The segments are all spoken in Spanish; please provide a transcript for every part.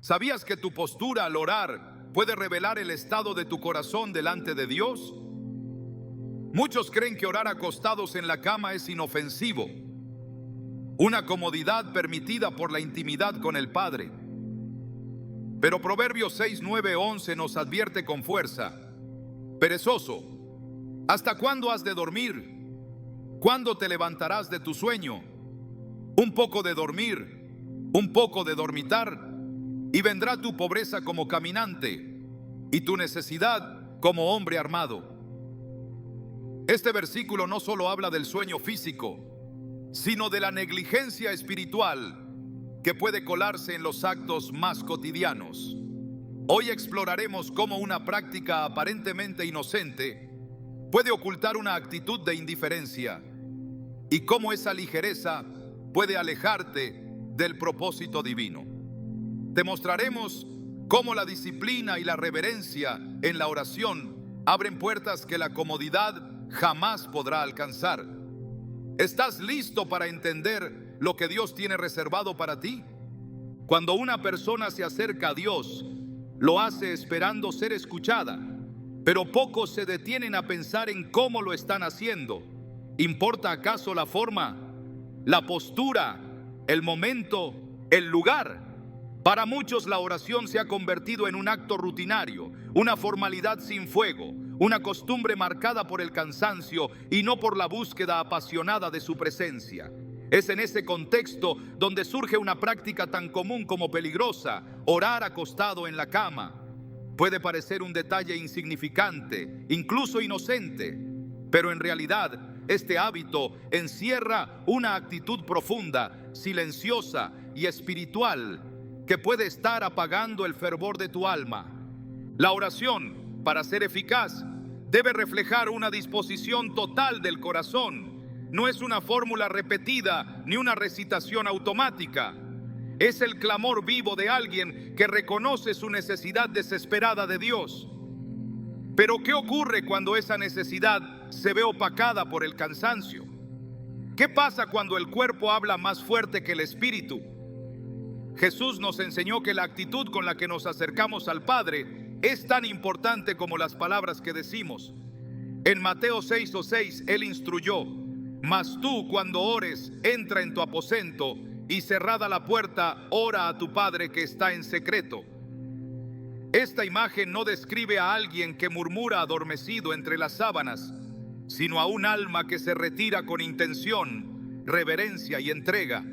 ¿Sabías que tu postura al orar puede revelar el estado de tu corazón delante de Dios? Muchos creen que orar acostados en la cama es inofensivo, una comodidad permitida por la intimidad con el Padre. Pero Proverbios 6, 9, 11 nos advierte con fuerza: perezoso, ¿hasta cuándo has de dormir? ¿Cuándo te levantarás de tu sueño? Un poco de dormir, un poco de dormitar, y vendrá tu pobreza como caminante, y tu necesidad como hombre armado. Este versículo no solo habla del sueño físico, sino de la negligencia espiritual que puede colarse en los actos más cotidianos. Hoy exploraremos cómo una práctica aparentemente inocente puede ocultar una actitud de indiferencia y cómo esa ligereza puede alejarte del propósito divino. Te mostraremos cómo la disciplina y la reverencia en la oración abren puertas que la comodidad jamás podrá alcanzar. ¿Estás listo para entender lo que Dios tiene reservado para ti? Cuando una persona se acerca a Dios, lo hace esperando ser escuchada, pero pocos se detienen a pensar en cómo lo están haciendo. ¿Importa acaso la forma, la postura, el momento, el lugar? Para muchos la oración se ha convertido en un acto rutinario, una formalidad sin fuego, una costumbre marcada por el cansancio y no por la búsqueda apasionada de su presencia. Es en ese contexto donde surge una práctica tan común como peligrosa: orar acostado en la cama. Puede parecer un detalle insignificante, incluso inocente, pero en realidad este hábito encierra una actitud profunda, silenciosa y espiritual que puede estar apagando el fervor de tu alma. La oración, para ser eficaz, debe reflejar una disposición total del corazón. No es una fórmula repetida ni una recitación automática. Es el clamor vivo de alguien que reconoce su necesidad desesperada de Dios. Pero ¿qué ocurre cuando esa necesidad se ve opacada por el cansancio? ¿Qué pasa cuando el cuerpo habla más fuerte que el espíritu? Jesús nos enseñó que la actitud con la que nos acercamos al Padre es tan importante como las palabras que decimos. En Mateo 6:6, Él instruyó: mas tú, cuando ores, entra en tu aposento y cerrada la puerta, ora a tu Padre que está en secreto. Esta imagen no describe a alguien que murmura adormecido entre las sábanas, sino a un alma que se retira con intención, reverencia y entrega.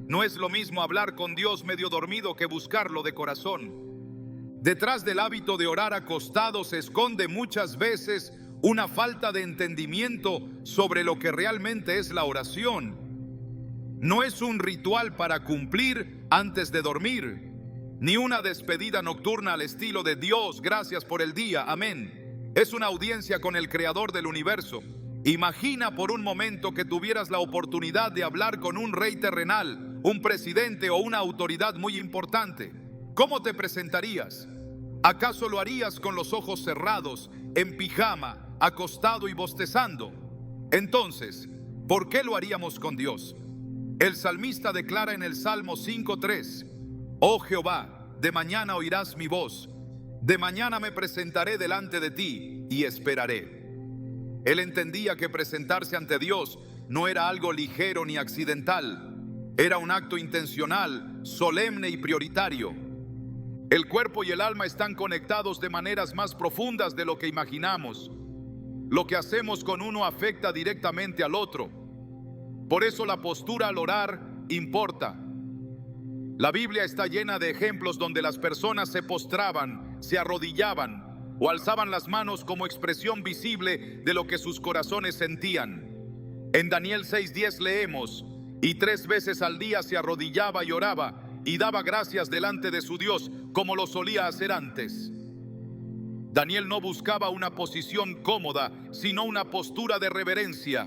No es lo mismo hablar con Dios medio dormido que buscarlo de corazón. Detrás del hábito de orar acostado se esconde muchas veces una falta de entendimiento sobre lo que realmente es la oración. No es un ritual para cumplir antes de dormir, ni una despedida nocturna al estilo de Dios, gracias por el día, amén. Es una audiencia con el Creador del universo. Imagina por un momento que tuvieras la oportunidad de hablar con un rey terrenal, un presidente o una autoridad muy importante. ¿Cómo te presentarías? ¿Acaso lo harías con los ojos cerrados, en pijama, acostado y bostezando? Entonces, ¿por qué lo haríamos con Dios? El salmista declara en el Salmo 5:3: oh Jehová, de mañana oirás mi voz, de mañana me presentaré delante de ti y esperaré. Él entendía que presentarse ante Dios no era algo ligero ni accidental. Era un acto intencional, solemne y prioritario. El cuerpo y el alma están conectados de maneras más profundas de lo que imaginamos. Lo que hacemos con uno afecta directamente al otro. Por eso la postura al orar importa. La Biblia está llena de ejemplos donde las personas se postraban, se arrodillaban o alzaban las manos como expresión visible de lo que sus corazones sentían. En Daniel 6:10 leemos: y 3 veces al día se arrodillaba y oraba y daba gracias delante de su Dios, como lo solía hacer antes. Daniel no buscaba una posición cómoda, sino una postura de reverencia.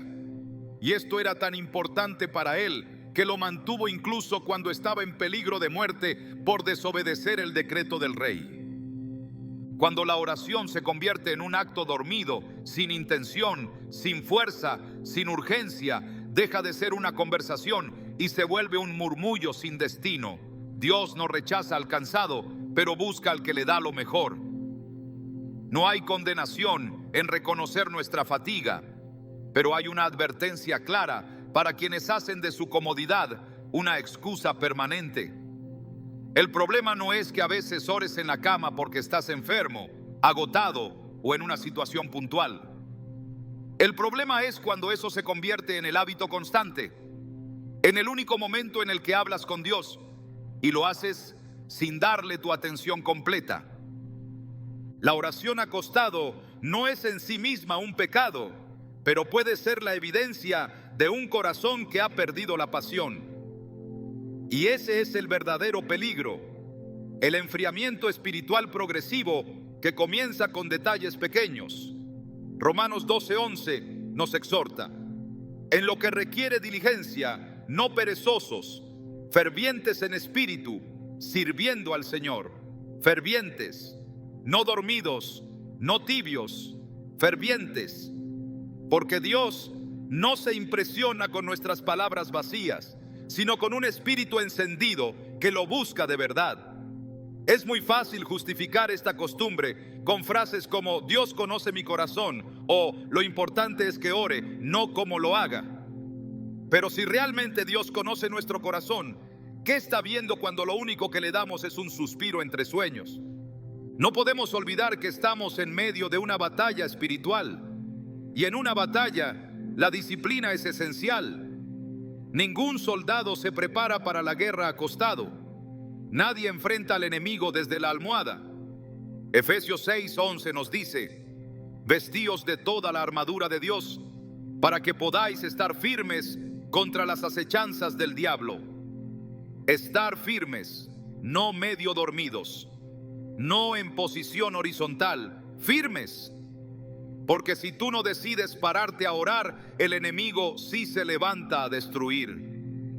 Y esto era tan importante para él que lo mantuvo incluso cuando estaba en peligro de muerte por desobedecer el decreto del rey. Cuando la oración se convierte en un acto dormido, sin intención, sin fuerza, sin urgencia, deja de ser una conversación y se vuelve un murmullo sin destino. Dios no rechaza al cansado, pero busca al que le da lo mejor. No hay condenación en reconocer nuestra fatiga, pero hay una advertencia clara para quienes hacen de su comodidad una excusa permanente. El problema no es que a veces ores en la cama porque estás enfermo, agotado o en una situación puntual. El problema es cuando eso se convierte en el hábito constante, en el único momento en el que hablas con Dios y lo haces sin darle tu atención completa. La oración acostado no es en sí misma un pecado, pero puede ser la evidencia de un corazón que ha perdido la pasión. Y ese es el verdadero peligro, el enfriamiento espiritual progresivo que comienza con detalles pequeños. Romanos 12:11 nos exhorta: en lo que requiere diligencia, no perezosos, fervientes en espíritu, sirviendo al Señor. Fervientes, no dormidos, no tibios, fervientes. Porque Dios no se impresiona con nuestras palabras vacías, sino con un espíritu encendido que lo busca de verdad. Es muy fácil justificar esta costumbre con frases como Dios conoce mi corazón o lo importante es que ore, no cómo lo haga. Pero si realmente Dios conoce nuestro corazón, ¿qué está viendo cuando lo único que le damos es un suspiro entre sueños? No podemos olvidar que estamos en medio de una batalla espiritual. Y en una batalla, la disciplina es esencial. Ningún soldado se prepara para la guerra acostado. Nadie enfrenta al enemigo desde la almohada. Efesios 6:11 nos dice: vestíos de toda la armadura de Dios, para que podáis estar firmes contra las acechanzas del diablo. Estar firmes, no medio dormidos, no en posición horizontal, firmes. Porque si tú no decides pararte a orar, el enemigo sí se levanta a destruir.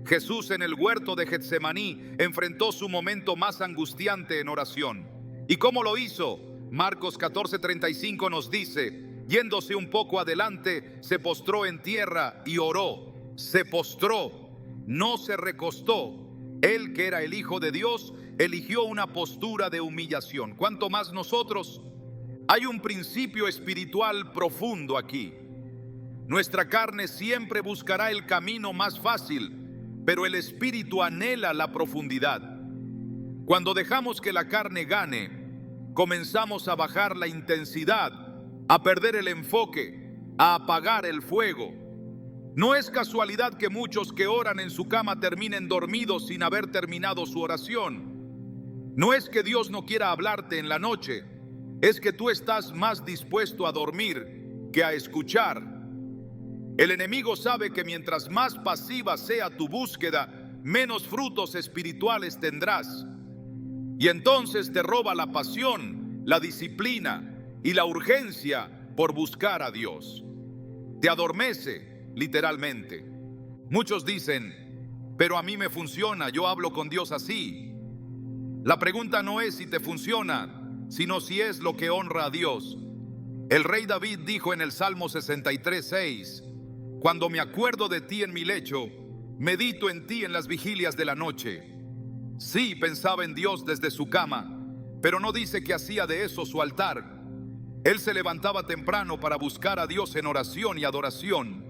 Jesús en el huerto de Getsemaní enfrentó su momento más angustiante en oración. ¿Y cómo lo hizo? Marcos 14:35 nos dice: yéndose un poco adelante, se postró en tierra y oró. Se postró, no se recostó. Él, que era el Hijo de Dios, eligió una postura de humillación. ¿Cuánto más nosotros? Hay un principio espiritual profundo aquí. Nuestra carne siempre buscará el camino más fácil, pero el espíritu anhela la profundidad. Cuando dejamos que la carne gane, comenzamos a bajar la intensidad, a perder el enfoque, a apagar el fuego. No es casualidad que muchos que oran en su cama terminen dormidos sin haber terminado su oración. No es que Dios no quiera hablarte en la noche, es que tú estás más dispuesto a dormir que a escuchar. El enemigo sabe que mientras más pasiva sea tu búsqueda, menos frutos espirituales tendrás. Y entonces te roba la pasión, la disciplina y la urgencia por buscar a Dios. Te adormece, literalmente. Muchos dicen: pero a mí me funciona, yo hablo con Dios así. La pregunta no es si te funciona, sino si es lo que honra a Dios. El rey David dijo en el Salmo 63:6: cuando me acuerdo de ti en mi lecho, medito en ti en las vigilias de la noche. Sí, pensaba en Dios desde su cama, pero no dice que hacía de eso su altar. Él se levantaba temprano para buscar a Dios en oración y adoración.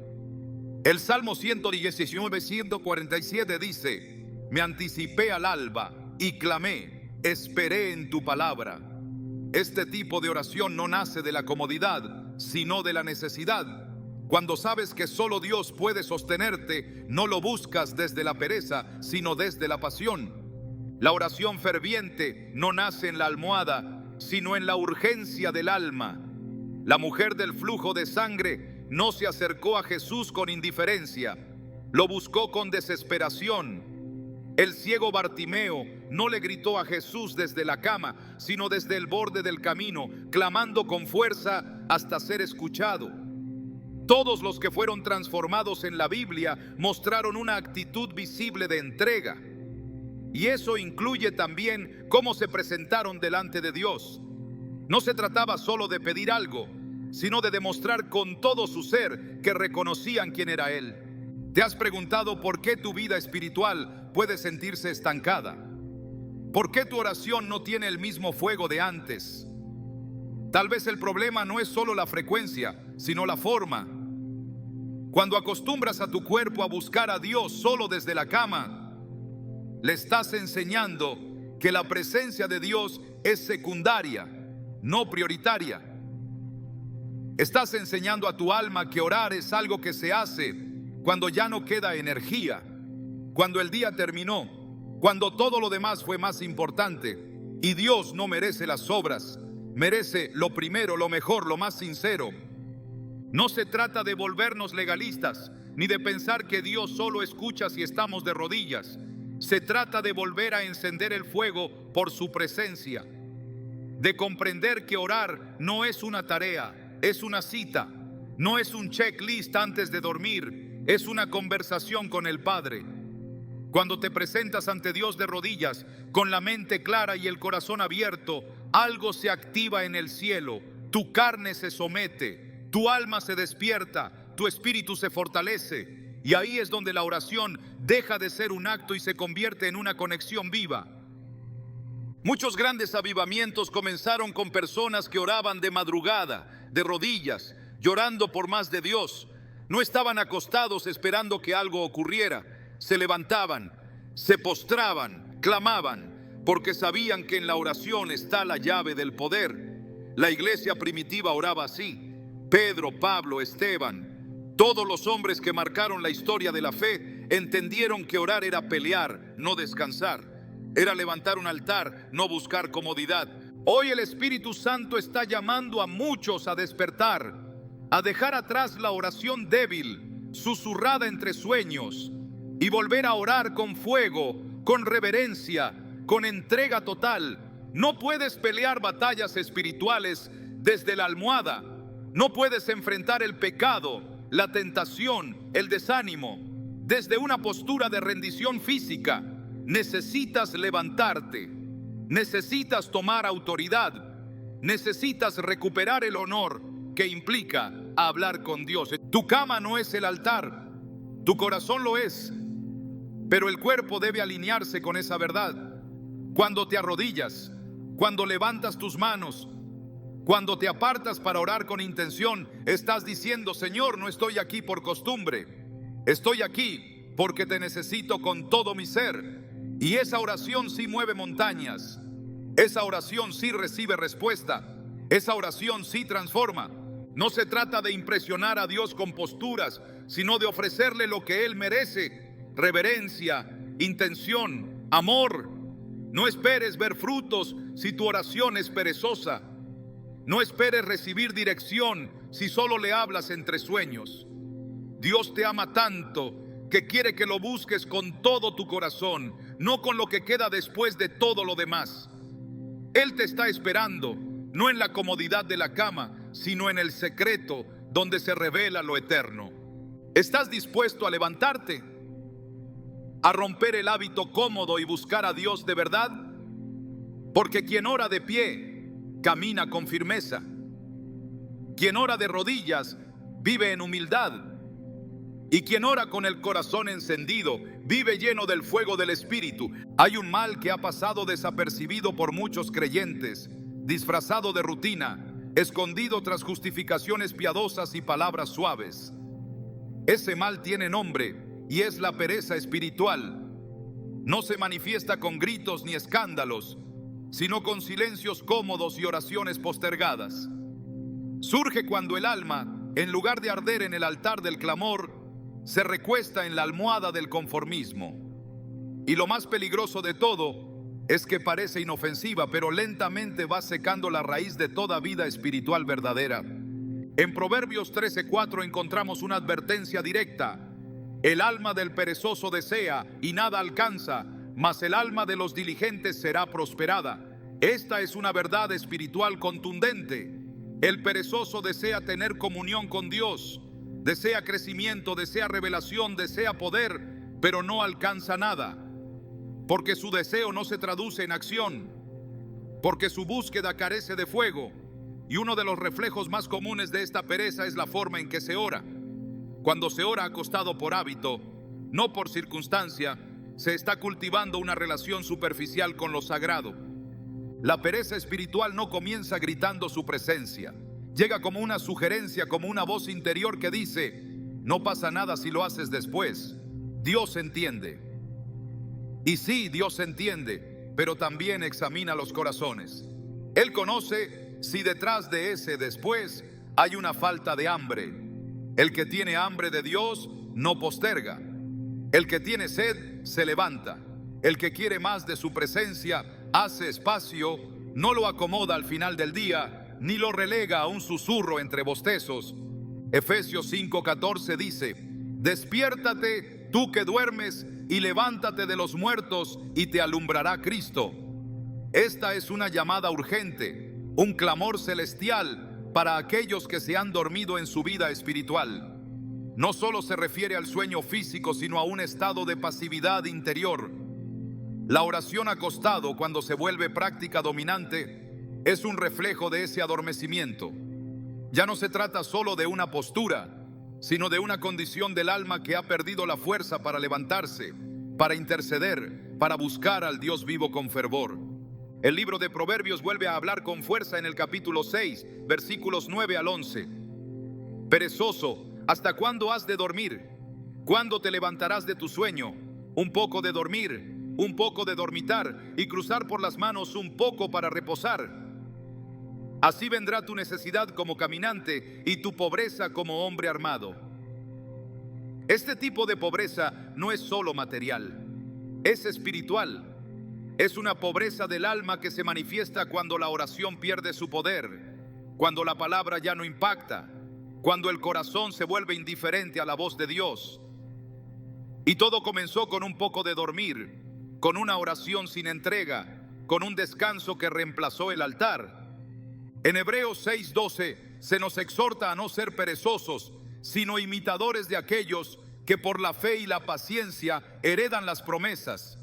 El Salmo 119:147 dice: me anticipé al alba y clamé, esperé en tu palabra. Este tipo de oración no nace de la comodidad, sino de la necesidad. Cuando sabes que solo Dios puede sostenerte, no lo buscas desde la pereza, sino desde la pasión. La oración ferviente no nace en la almohada, sino en la urgencia del alma. La mujer del flujo de sangre no se acercó a Jesús con indiferencia, lo buscó con desesperación. El ciego Bartimeo no le gritó a Jesús desde la cama, sino desde el borde del camino, clamando con fuerza hasta ser escuchado. Todos los que fueron transformados en la Biblia mostraron una actitud visible de entrega. Y eso incluye también cómo se presentaron delante de Dios. No se trataba solo de pedir algo, sino de demostrar con todo su ser que reconocían quién era Él. ¿Te has preguntado por qué tu vida espiritual puede sentirse estancada? ¿Por qué tu oración no tiene el mismo fuego de antes? Tal vez el problema no es solo la frecuencia, sino la forma. Cuando acostumbras a tu cuerpo a buscar a Dios solo desde la cama, le estás enseñando que la presencia de Dios es secundaria, no prioritaria. Estás enseñando a tu alma que orar es algo que se hace cuando ya no queda energía, cuando el día terminó, cuando todo lo demás fue más importante. Y Dios no merece las obras, merece lo primero, lo mejor, lo más sincero. No se trata de volvernos legalistas, ni de pensar que Dios solo escucha si estamos de rodillas. Se trata de volver a encender el fuego por su presencia, de comprender que orar no es una tarea, es una cita, no es un checklist antes de dormir, es una conversación con el Padre. Cuando te presentas ante Dios de rodillas, con la mente clara y el corazón abierto, algo se activa en el cielo, tu carne se somete, tu alma se despierta, tu espíritu se fortalece. Y ahí es donde la oración deja de ser un acto y se convierte en una conexión viva. Muchos grandes avivamientos comenzaron con personas que oraban de madrugada, de rodillas, llorando por más de Dios. No estaban acostados esperando que algo ocurriera. Se levantaban, se postraban, clamaban, porque sabían que en la oración está la llave del poder. La iglesia primitiva oraba así. Pedro, Pablo, Esteban, todos los hombres que marcaron la historia de la fe entendieron que orar era pelear, no descansar. Era levantar un altar, no buscar comodidad. Hoy el Espíritu Santo está llamando a muchos a despertar, a dejar atrás la oración débil, susurrada entre sueños, y volver a orar con fuego, con reverencia, con entrega total. No puedes pelear batallas espirituales desde la almohada. No puedes enfrentar el pecado, la tentación, el desánimo, desde una postura de rendición física. Necesitas levantarte, necesitas tomar autoridad, necesitas recuperar el honor que implica hablar con Dios. Tu cama no es el altar, tu corazón lo es, pero el cuerpo debe alinearse con esa verdad. Cuando te arrodillas, cuando levantas tus manos, cuando te apartas para orar con intención, estás diciendo: Señor, no estoy aquí por costumbre, estoy aquí porque te necesito con todo mi ser. Y esa oración sí mueve montañas, esa oración sí recibe respuesta, esa oración sí transforma. No se trata de impresionar a Dios con posturas, sino de ofrecerle lo que Él merece: reverencia, intención, amor. No esperes ver frutos si tu oración es perezosa. No esperes recibir dirección si solo le hablas entre sueños. Dios te ama tanto que quiere que lo busques con todo tu corazón, no con lo que queda después de todo lo demás. Él te está esperando, no en la comodidad de la cama, sino en el secreto donde se revela lo eterno. ¿Estás dispuesto a levantarte? ¿A romper el hábito cómodo y buscar a Dios de verdad? Porque quien ora de pie camina con firmeza. Quien ora de rodillas vive en humildad. Y quien ora con el corazón encendido vive lleno del fuego del Espíritu. Hay un mal que ha pasado desapercibido por muchos creyentes, disfrazado de rutina, escondido tras justificaciones piadosas y palabras suaves. Ese mal tiene nombre y es la pereza espiritual. No se manifiesta con gritos ni escándalos, sino con silencios cómodos y oraciones postergadas. Surge cuando el alma, en lugar de arder en el altar del clamor, se recuesta en la almohada del conformismo. Y lo más peligroso de todo es que parece inofensiva, pero lentamente va secando la raíz de toda vida espiritual verdadera. En Proverbios 13:4 encontramos una advertencia directa: el alma del perezoso desea y nada alcanza, mas el alma de los diligentes será prosperada. Esta es una verdad espiritual contundente. El perezoso desea tener comunión con Dios, desea crecimiento, desea revelación, desea poder, pero no alcanza nada, porque su deseo no se traduce en acción, porque su búsqueda carece de fuego. Y uno de los reflejos más comunes de esta pereza es la forma en que se ora. Cuando se ora acostado por hábito, no por circunstancia, se está cultivando una relación superficial con lo sagrado. La pereza espiritual no comienza gritando su presencia. Llega como una sugerencia, como una voz interior que dice: no pasa nada si lo haces después. Dios entiende. Y sí, Dios entiende, pero también examina los corazones. Él conoce si detrás de ese después hay una falta de hambre. El que tiene hambre de Dios no posterga. El que tiene sed se levanta. El que quiere más de su presencia hace espacio, no lo acomoda al final del día, ni lo relega a un susurro entre bostezos. Efesios 5:14 dice: despiértate tú que duermes y levántate de los muertos y te alumbrará Cristo. Esta es una llamada urgente, un clamor celestial para aquellos que se han dormido en su vida espiritual. No solo se refiere al sueño físico, sino a un estado de pasividad interior. La oración acostado, cuando se vuelve práctica dominante, es un reflejo de ese adormecimiento. Ya no se trata solo de una postura, sino de una condición del alma que ha perdido la fuerza para levantarse, para interceder, para buscar al Dios vivo con fervor. El libro de Proverbios vuelve a hablar con fuerza en el capítulo 6, versículos 9 al 11. Perezoso, ¿hasta cuándo has de dormir? ¿Cuándo te levantarás de tu sueño? Un poco de dormir, un poco de dormitar y cruzar por las manos un poco para reposar. Así vendrá tu necesidad como caminante y tu pobreza como hombre armado. Este tipo de pobreza no es solo material, es espiritual. Es una pobreza del alma que se manifiesta cuando la oración pierde su poder, cuando la palabra ya no impacta, cuando el corazón se vuelve indiferente a la voz de Dios. Y todo comenzó con un poco de dormir, con una oración sin entrega, con un descanso que reemplazó el altar. En Hebreos 6:12 se nos exhorta a no ser perezosos, sino imitadores de aquellos que por la fe y la paciencia heredan las promesas.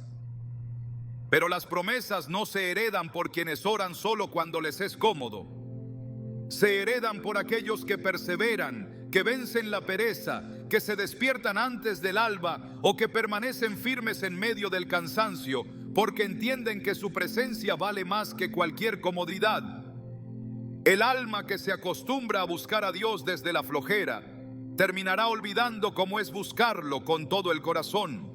Pero las promesas no se heredan por quienes oran solo cuando les es cómodo. Se heredan por aquellos que perseveran, que vencen la pereza, que se despiertan antes del alba o que permanecen firmes en medio del cansancio, porque entienden que su presencia vale más que cualquier comodidad. El alma que se acostumbra a buscar a Dios desde la flojera terminará olvidando cómo es buscarlo con todo el corazón.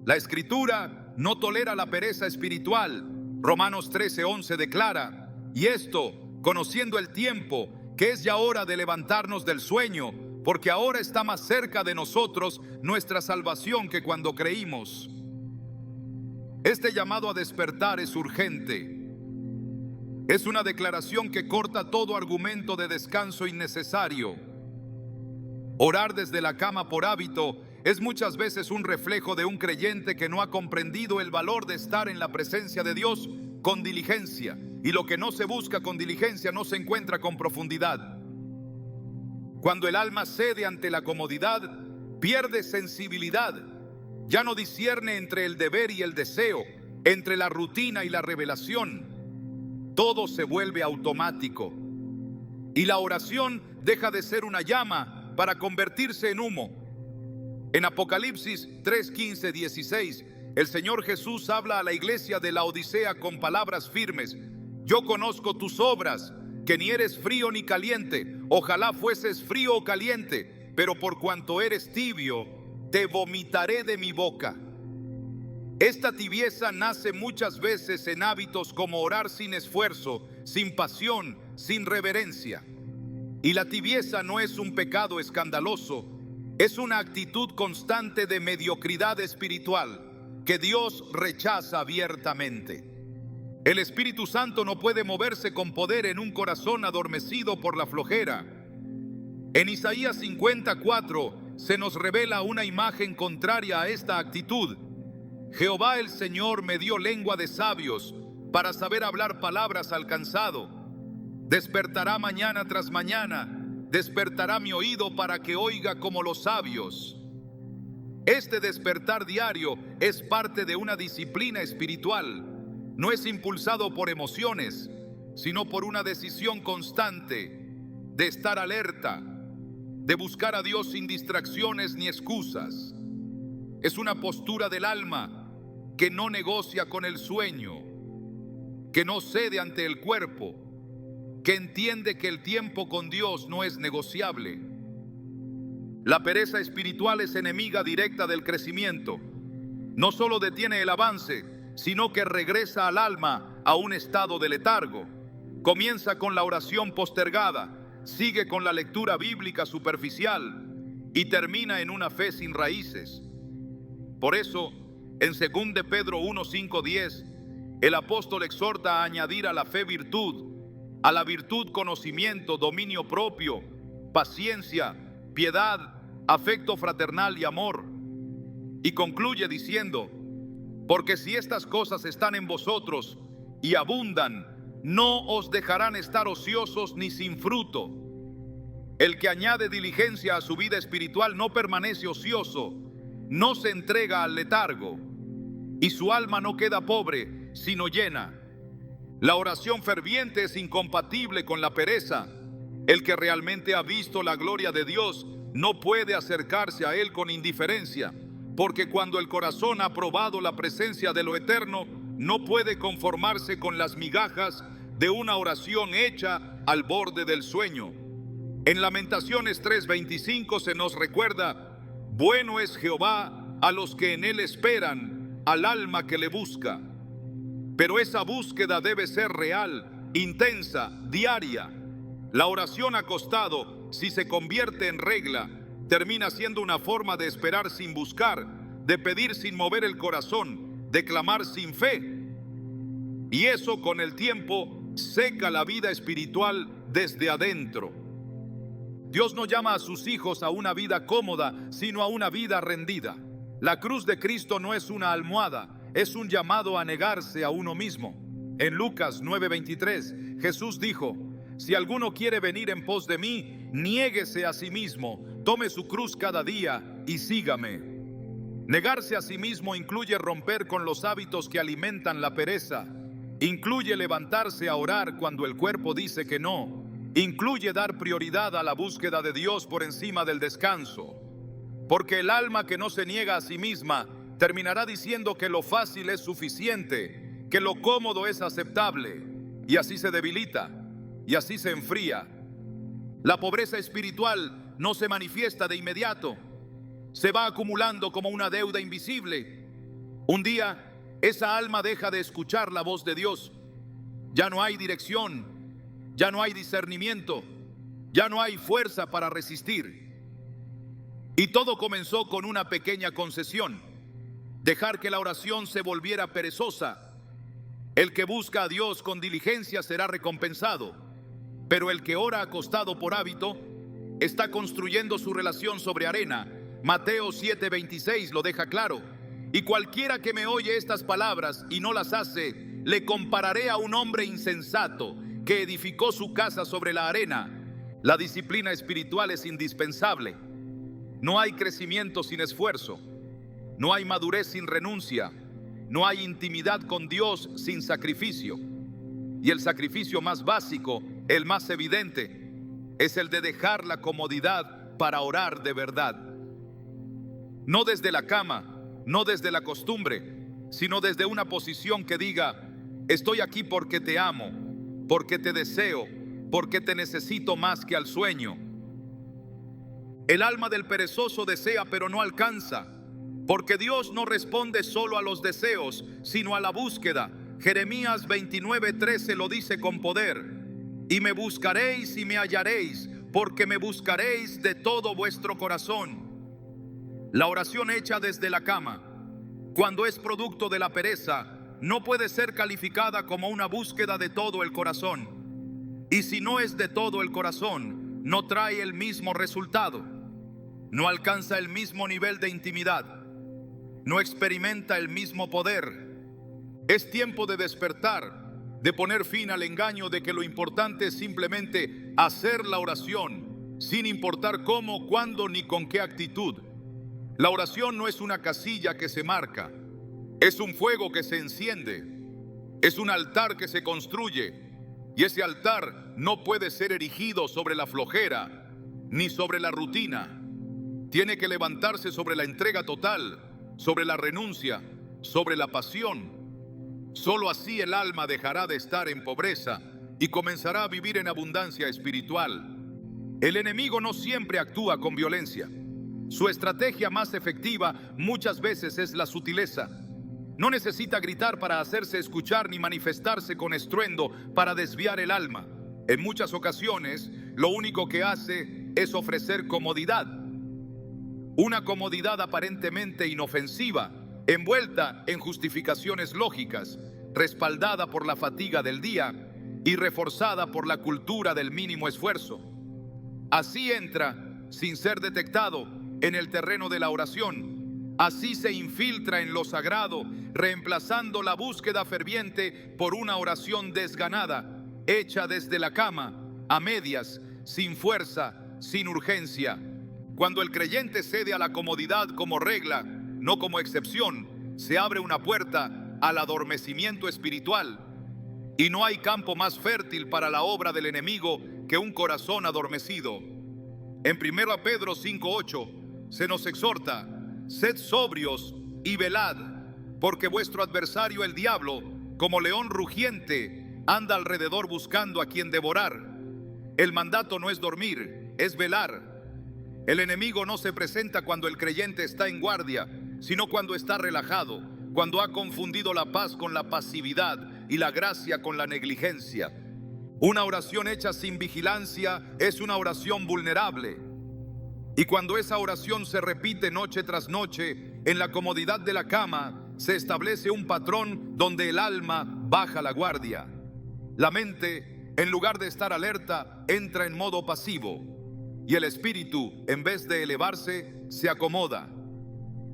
La Escritura no tolera la pereza espiritual. Romanos 13:11 declara: y esto, conociendo el tiempo, que es ya hora de levantarnos del sueño, porque ahora está más cerca de nosotros nuestra salvación que cuando creímos. Este llamado a despertar es urgente. Es una declaración que corta todo argumento de descanso innecesario. Orar desde la cama por hábito es muchas veces un reflejo de un creyente que no ha comprendido el valor de estar en la presencia de Dios con diligencia. Y lo que no se busca con diligencia no se encuentra con profundidad. Cuando el alma cede ante la comodidad, pierde sensibilidad. Ya no discierne entre el deber y el deseo, entre la rutina y la revelación. Todo se vuelve automático. Y la oración deja de ser una llama para convertirse en humo. En Apocalipsis 3:15, 16, el Señor Jesús habla a la iglesia de la Odisea con palabras firmes. Yo conozco tus obras, que ni eres frío ni caliente. Ojalá fueses frío o caliente, pero por cuanto eres tibio, te vomitaré de mi boca. Esta tibieza nace muchas veces en hábitos como orar sin esfuerzo, sin pasión, sin reverencia. Y la tibieza no es un pecado escandaloso, es una actitud constante de mediocridad espiritual que Dios rechaza abiertamente. El Espíritu Santo no puede moverse con poder en un corazón adormecido por la flojera. En Isaías 54 se nos revela una imagen contraria a esta actitud. Jehová el Señor me dio lengua de sabios para saber hablar palabras al cansado. Despertará mañana tras mañana, despertará mi oído para que oiga como los sabios. Este despertar diario es parte de una disciplina espiritual. No es impulsado por emociones, sino por una decisión constante de estar alerta, de buscar a Dios sin distracciones ni excusas. Es una postura del alma que no negocia con el sueño, que no cede ante el cuerpo, que entiende que el tiempo con Dios no es negociable. La pereza espiritual es enemiga directa del crecimiento. No solo detiene el avance, sino que regresa al alma a un estado de letargo. Comienza con la oración postergada, sigue con la lectura bíblica superficial y termina en una fe sin raíces. Por eso, en 2 de Pedro 1, 5, 10, el apóstol exhorta a añadir a la fe virtud, a la virtud conocimiento, dominio propio, paciencia, piedad, afecto fraternal y amor. Y concluye diciendo: porque si estas cosas están en vosotros y abundan, no os dejarán estar ociosos ni sin fruto. El que añade diligencia a su vida espiritual no permanece ocioso, no se entrega al letargo, y su alma no queda pobre, sino llena. La oración ferviente es incompatible con la pereza. El que realmente ha visto la gloria de Dios no puede acercarse a Él con indiferencia, porque cuando el corazón ha probado la presencia de lo eterno, no puede conformarse con las migajas de una oración hecha al borde del sueño. En Lamentaciones 3:25 se nos recuerda: bueno es Jehová a los que en Él esperan, al alma que le busca. Pero esa búsqueda debe ser real, intensa, diaria. La oración acostado, si se convierte en regla, termina siendo una forma de esperar sin buscar, de pedir sin mover el corazón, de clamar sin fe. Y eso con el tiempo seca la vida espiritual desde adentro. Dios no llama a sus hijos a una vida cómoda, sino a una vida rendida. La cruz de Cristo no es una almohada, es un llamado a negarse a uno mismo. En Lucas 9:23, Jesús dijo: si alguno quiere venir en pos de mí, niéguese a sí mismo, tome su cruz cada día y sígame. Negarse a sí mismo incluye romper con los hábitos que alimentan la pereza. Incluye levantarse a orar cuando el cuerpo dice que no. Incluye dar prioridad a la búsqueda de Dios por encima del descanso. Porque el alma que no se niega a sí misma terminará diciendo que lo fácil es suficiente, que lo cómodo es aceptable, y así se debilita, y así se enfría. La pobreza espiritual no se manifiesta de inmediato, se va acumulando como una deuda invisible. Un día, esa alma deja de escuchar la voz de Dios. Ya no hay dirección, ya no hay discernimiento, ya no hay fuerza para resistir. Y todo comenzó con una pequeña concesión: dejar que la oración se volviera perezosa. El que busca a Dios con diligencia será recompensado, pero el que ora acostado por hábito está construyendo su relación sobre arena. Mateo 7:26 lo deja claro: y cualquiera que me oye estas palabras y no las hace, le compararé a un hombre insensato que edificó su casa sobre la arena. La disciplina espiritual es indispensable. No hay crecimiento sin esfuerzo. No hay madurez sin renuncia. No hay intimidad con Dios sin sacrificio. Y el sacrificio más básico, el más evidente, es el de dejar la comodidad para orar de verdad. No desde la cama, no desde la costumbre, sino desde una posición que diga: estoy aquí porque te amo, porque te deseo, porque te necesito más que al sueño. El alma del perezoso desea pero no alcanza, porque Dios no responde solo a los deseos, sino a la búsqueda. Jeremías 29:13 lo dice con poder: y me buscaréis y me hallaréis, porque me buscaréis de todo vuestro corazón. La oración hecha desde la cama, cuando es producto de la pereza, no puede ser calificada como una búsqueda de todo el corazón. Y si no es de todo el corazón, no trae el mismo resultado. No alcanza el mismo nivel de intimidad. No experimenta el mismo poder. Es tiempo de despertar, de poner fin al engaño de que lo importante es simplemente hacer la oración, sin importar cómo, cuándo ni con qué actitud. La oración no es una casilla que se marca, es un fuego que se enciende, es un altar que se construye, y ese altar no puede ser erigido sobre la flojera ni sobre la rutina. Tiene que levantarse sobre la entrega total, sobre la renuncia, sobre la pasión. Solo así el alma dejará de estar en pobreza y comenzará a vivir en abundancia espiritual. El enemigo no siempre actúa con violencia. Su estrategia más efectiva muchas veces es la sutileza. No necesita gritar para hacerse escuchar ni manifestarse con estruendo para desviar el alma. En muchas ocasiones, lo único que hace es ofrecer comodidad. Una comodidad aparentemente inofensiva, envuelta en justificaciones lógicas, respaldada por la fatiga del día y reforzada por la cultura del mínimo esfuerzo. Así entra, sin ser detectado, en el terreno de la oración. Así se infiltra en lo sagrado, reemplazando la búsqueda ferviente por una oración desganada, hecha desde la cama, a medias, sin fuerza, sin urgencia. Cuando el creyente cede a la comodidad como regla, no como excepción, se abre una puerta al adormecimiento espiritual. Y no hay campo más fértil para la obra del enemigo que un corazón adormecido. En 1 Pedro 5:8 se nos exhorta: sed sobrios y velad, porque vuestro adversario el diablo, como león rugiente, anda alrededor buscando a quien devorar. El mandato no es dormir, es velar. El enemigo no se presenta cuando el creyente está en guardia, sino cuando está relajado, cuando ha confundido la paz con la pasividad y la gracia con la negligencia. Una oración hecha sin vigilancia es una oración vulnerable. Y cuando esa oración se repite noche tras noche, en la comodidad de la cama, se establece un patrón donde el alma baja la guardia. La mente, en lugar de estar alerta, entra en modo pasivo. Y el espíritu, en vez de elevarse, se acomoda.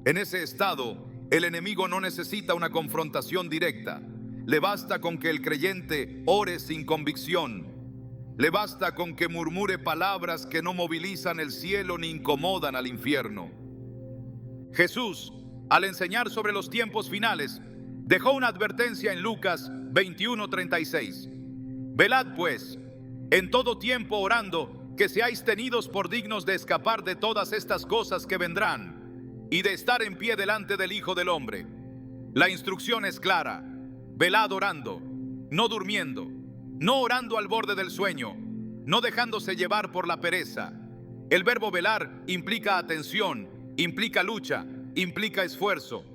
En ese estado, el enemigo no necesita una confrontación directa. Le basta con que el creyente ore sin convicción. Le basta con que murmure palabras que no movilizan el cielo ni incomodan al infierno. Jesús, al enseñar sobre los tiempos finales, dejó una advertencia en Lucas 21:36. Velad pues, en todo tiempo orando, que seáis tenidos por dignos de escapar de todas estas cosas que vendrán y de estar en pie delante del Hijo del Hombre. La instrucción es clara: velad orando, no durmiendo, no orando al borde del sueño, no dejándose llevar por la pereza. El verbo velar implica atención, implica lucha, implica esfuerzo.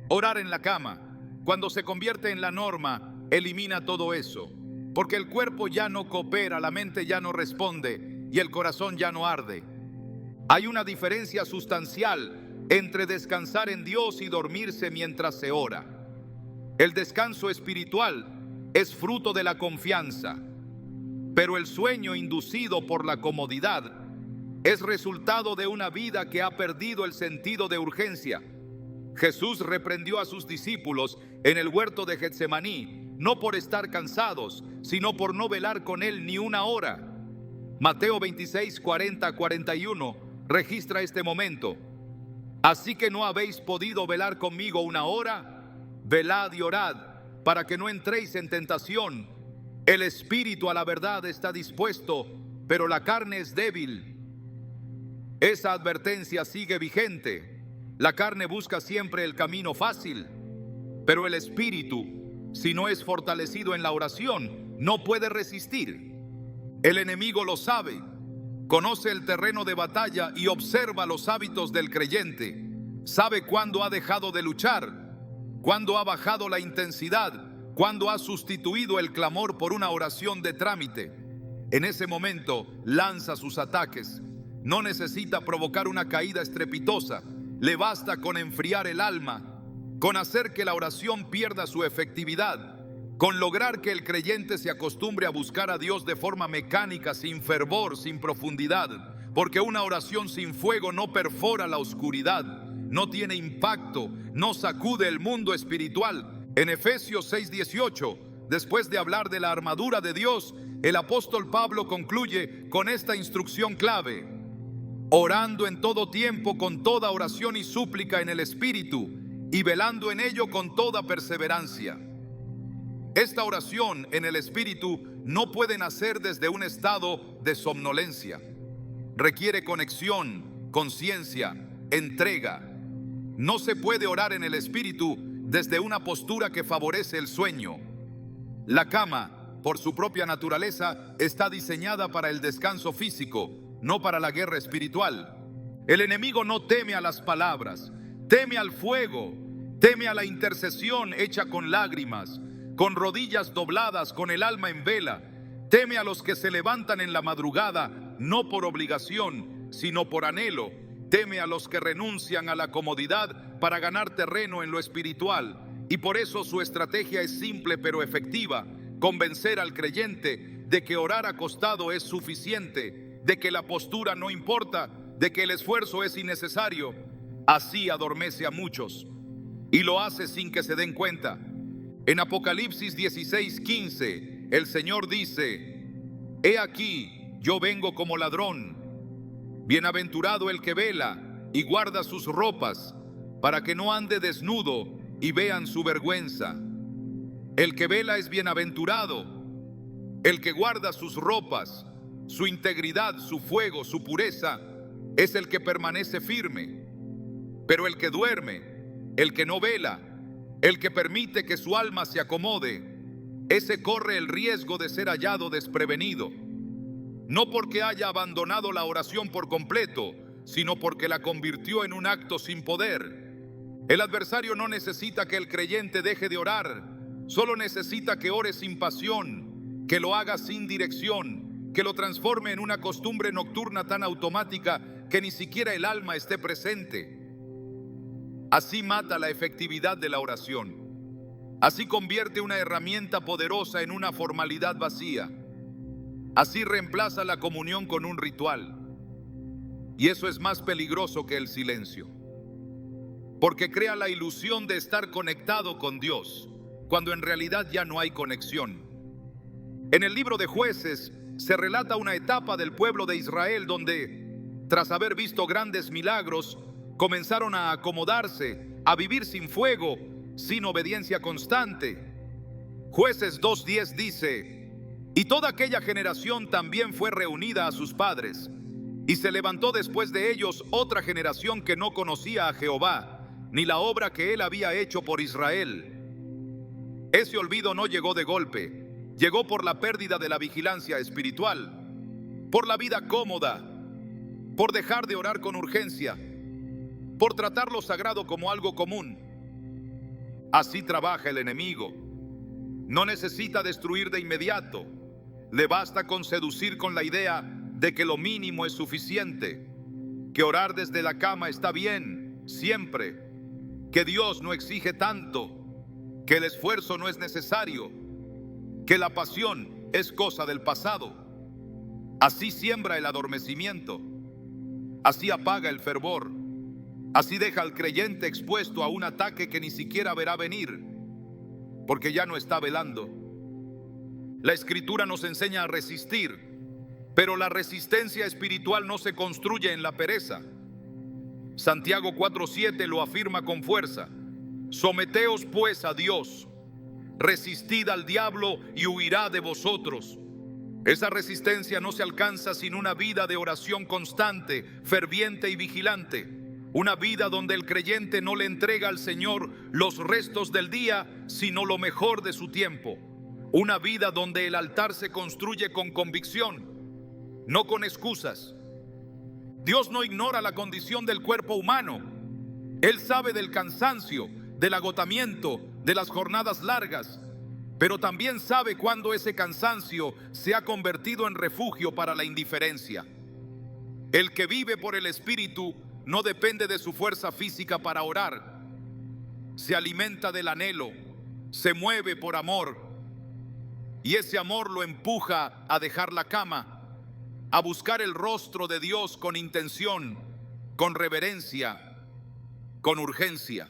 Orar en la cama, cuando se convierte en la norma, elimina todo eso, porque el cuerpo ya no coopera, la mente ya no responde y el corazón ya no arde. Hay una diferencia sustancial entre descansar en Dios y dormirse mientras se ora. El descanso espiritual es fruto de la confianza, pero el sueño inducido por la comodidad es resultado de una vida que ha perdido el sentido de urgencia. Jesús reprendió a sus discípulos en el huerto de Getsemaní, no por estar cansados, sino por no velar con él ni una hora. Mateo 26, 40, 41 registra este momento. Así que no habéis podido velar conmigo una hora, velad y orad, para que no entréis en tentación. El espíritu a la verdad está dispuesto, pero la carne es débil. Esa advertencia sigue vigente. La carne busca siempre el camino fácil, pero el espíritu, si no es fortalecido en la oración, no puede resistir. El enemigo lo sabe, conoce el terreno de batalla y observa los hábitos del creyente. Sabe cuándo ha dejado de luchar, cuándo ha bajado la intensidad, cuándo ha sustituido el clamor por una oración de trámite. En ese momento lanza sus ataques. No necesita provocar una caída estrepitosa. Le basta con enfriar el alma, con hacer que la oración pierda su efectividad, con lograr que el creyente se acostumbre a buscar a Dios de forma mecánica, sin fervor, sin profundidad, porque una oración sin fuego no perfora la oscuridad, no tiene impacto, no sacude el mundo espiritual. En Efesios 6:18, después de hablar de la armadura de Dios, el apóstol Pablo concluye con esta instrucción clave: orando en todo tiempo con toda oración y súplica en el Espíritu, y velando en ello con toda perseverancia. Esta oración en el Espíritu no puede nacer desde un estado de somnolencia. Requiere conexión, conciencia, entrega. No se puede orar en el espíritu desde una postura que favorece el sueño. La cama, por su propia naturaleza, está diseñada para el descanso físico, no para la guerra espiritual. El enemigo no teme a las palabras, teme al fuego, teme a la intercesión hecha con lágrimas, con rodillas dobladas, con el alma en vela. Teme a los que se levantan en la madrugada, no por obligación, sino por anhelo. Teme a los que renuncian a la comodidad para ganar terreno en lo espiritual. Y por eso su estrategia es simple pero efectiva: convencer al creyente de que orar acostado es suficiente, de que la postura no importa, de que el esfuerzo es innecesario. Así adormece a muchos, y lo hace sin que se den cuenta. En Apocalipsis 16:15, el Señor dice: He aquí, yo vengo como ladrón. Bienaventurado el que vela y guarda sus ropas, para que no ande desnudo y vean su vergüenza. El que vela es bienaventurado, el que guarda sus ropas, su integridad, su fuego, su pureza, es el que permanece firme. Pero el que duerme, el que no vela, el que permite que su alma se acomode, ese corre el riesgo de ser hallado desprevenido. No porque haya abandonado la oración por completo, sino porque la convirtió en un acto sin poder. El adversario no necesita que el creyente deje de orar, solo necesita que ore sin pasión, que lo haga sin dirección, que lo transforme en una costumbre nocturna tan automática que ni siquiera el alma esté presente. Así mata la efectividad de la oración. Así convierte una herramienta poderosa en una formalidad vacía. Así reemplaza la comunión con un ritual. Y eso es más peligroso que el silencio, porque crea la ilusión de estar conectado con Dios, cuando en realidad ya no hay conexión. En el libro de Jueces se relata una etapa del pueblo de Israel donde, tras haber visto grandes milagros, comenzaron a acomodarse, a vivir sin fuego, sin obediencia constante. Jueces 2:10 dice: Y toda aquella generación también fue reunida a sus padres, y se levantó después de ellos otra generación que no conocía a Jehová, ni la obra que él había hecho por Israel. Ese olvido no llegó de golpe, llegó por la pérdida de la vigilancia espiritual, por la vida cómoda, por dejar de orar con urgencia, por tratar lo sagrado como algo común. Así trabaja el enemigo. No necesita destruir de inmediato. Le basta con seducir con la idea de que lo mínimo es suficiente, que orar desde la cama está bien, siempre, que Dios no exige tanto, que el esfuerzo no es necesario, que la pasión es cosa del pasado. Así siembra el adormecimiento, así apaga el fervor, así deja al creyente expuesto a un ataque que ni siquiera verá venir, porque ya no está velando. La Escritura nos enseña a resistir, pero la resistencia espiritual no se construye en la pereza. Santiago 4:7 lo afirma con fuerza: Someteos pues a Dios, resistid al diablo y huirá de vosotros. Esa resistencia no se alcanza sin una vida de oración constante, ferviente y vigilante. Una vida donde el creyente no le entrega al Señor los restos del día, sino lo mejor de su tiempo. Una vida donde el altar se construye con convicción, no con excusas. Dios no ignora la condición del cuerpo humano. Él sabe del cansancio, del agotamiento, de las jornadas largas, pero también sabe cuándo ese cansancio se ha convertido en refugio para la indiferencia. El que vive por el Espíritu no depende de su fuerza física para orar. Se alimenta del anhelo, se mueve por amor, y ese amor lo empuja a dejar la cama, a buscar el rostro de Dios con intención, con reverencia, con urgencia.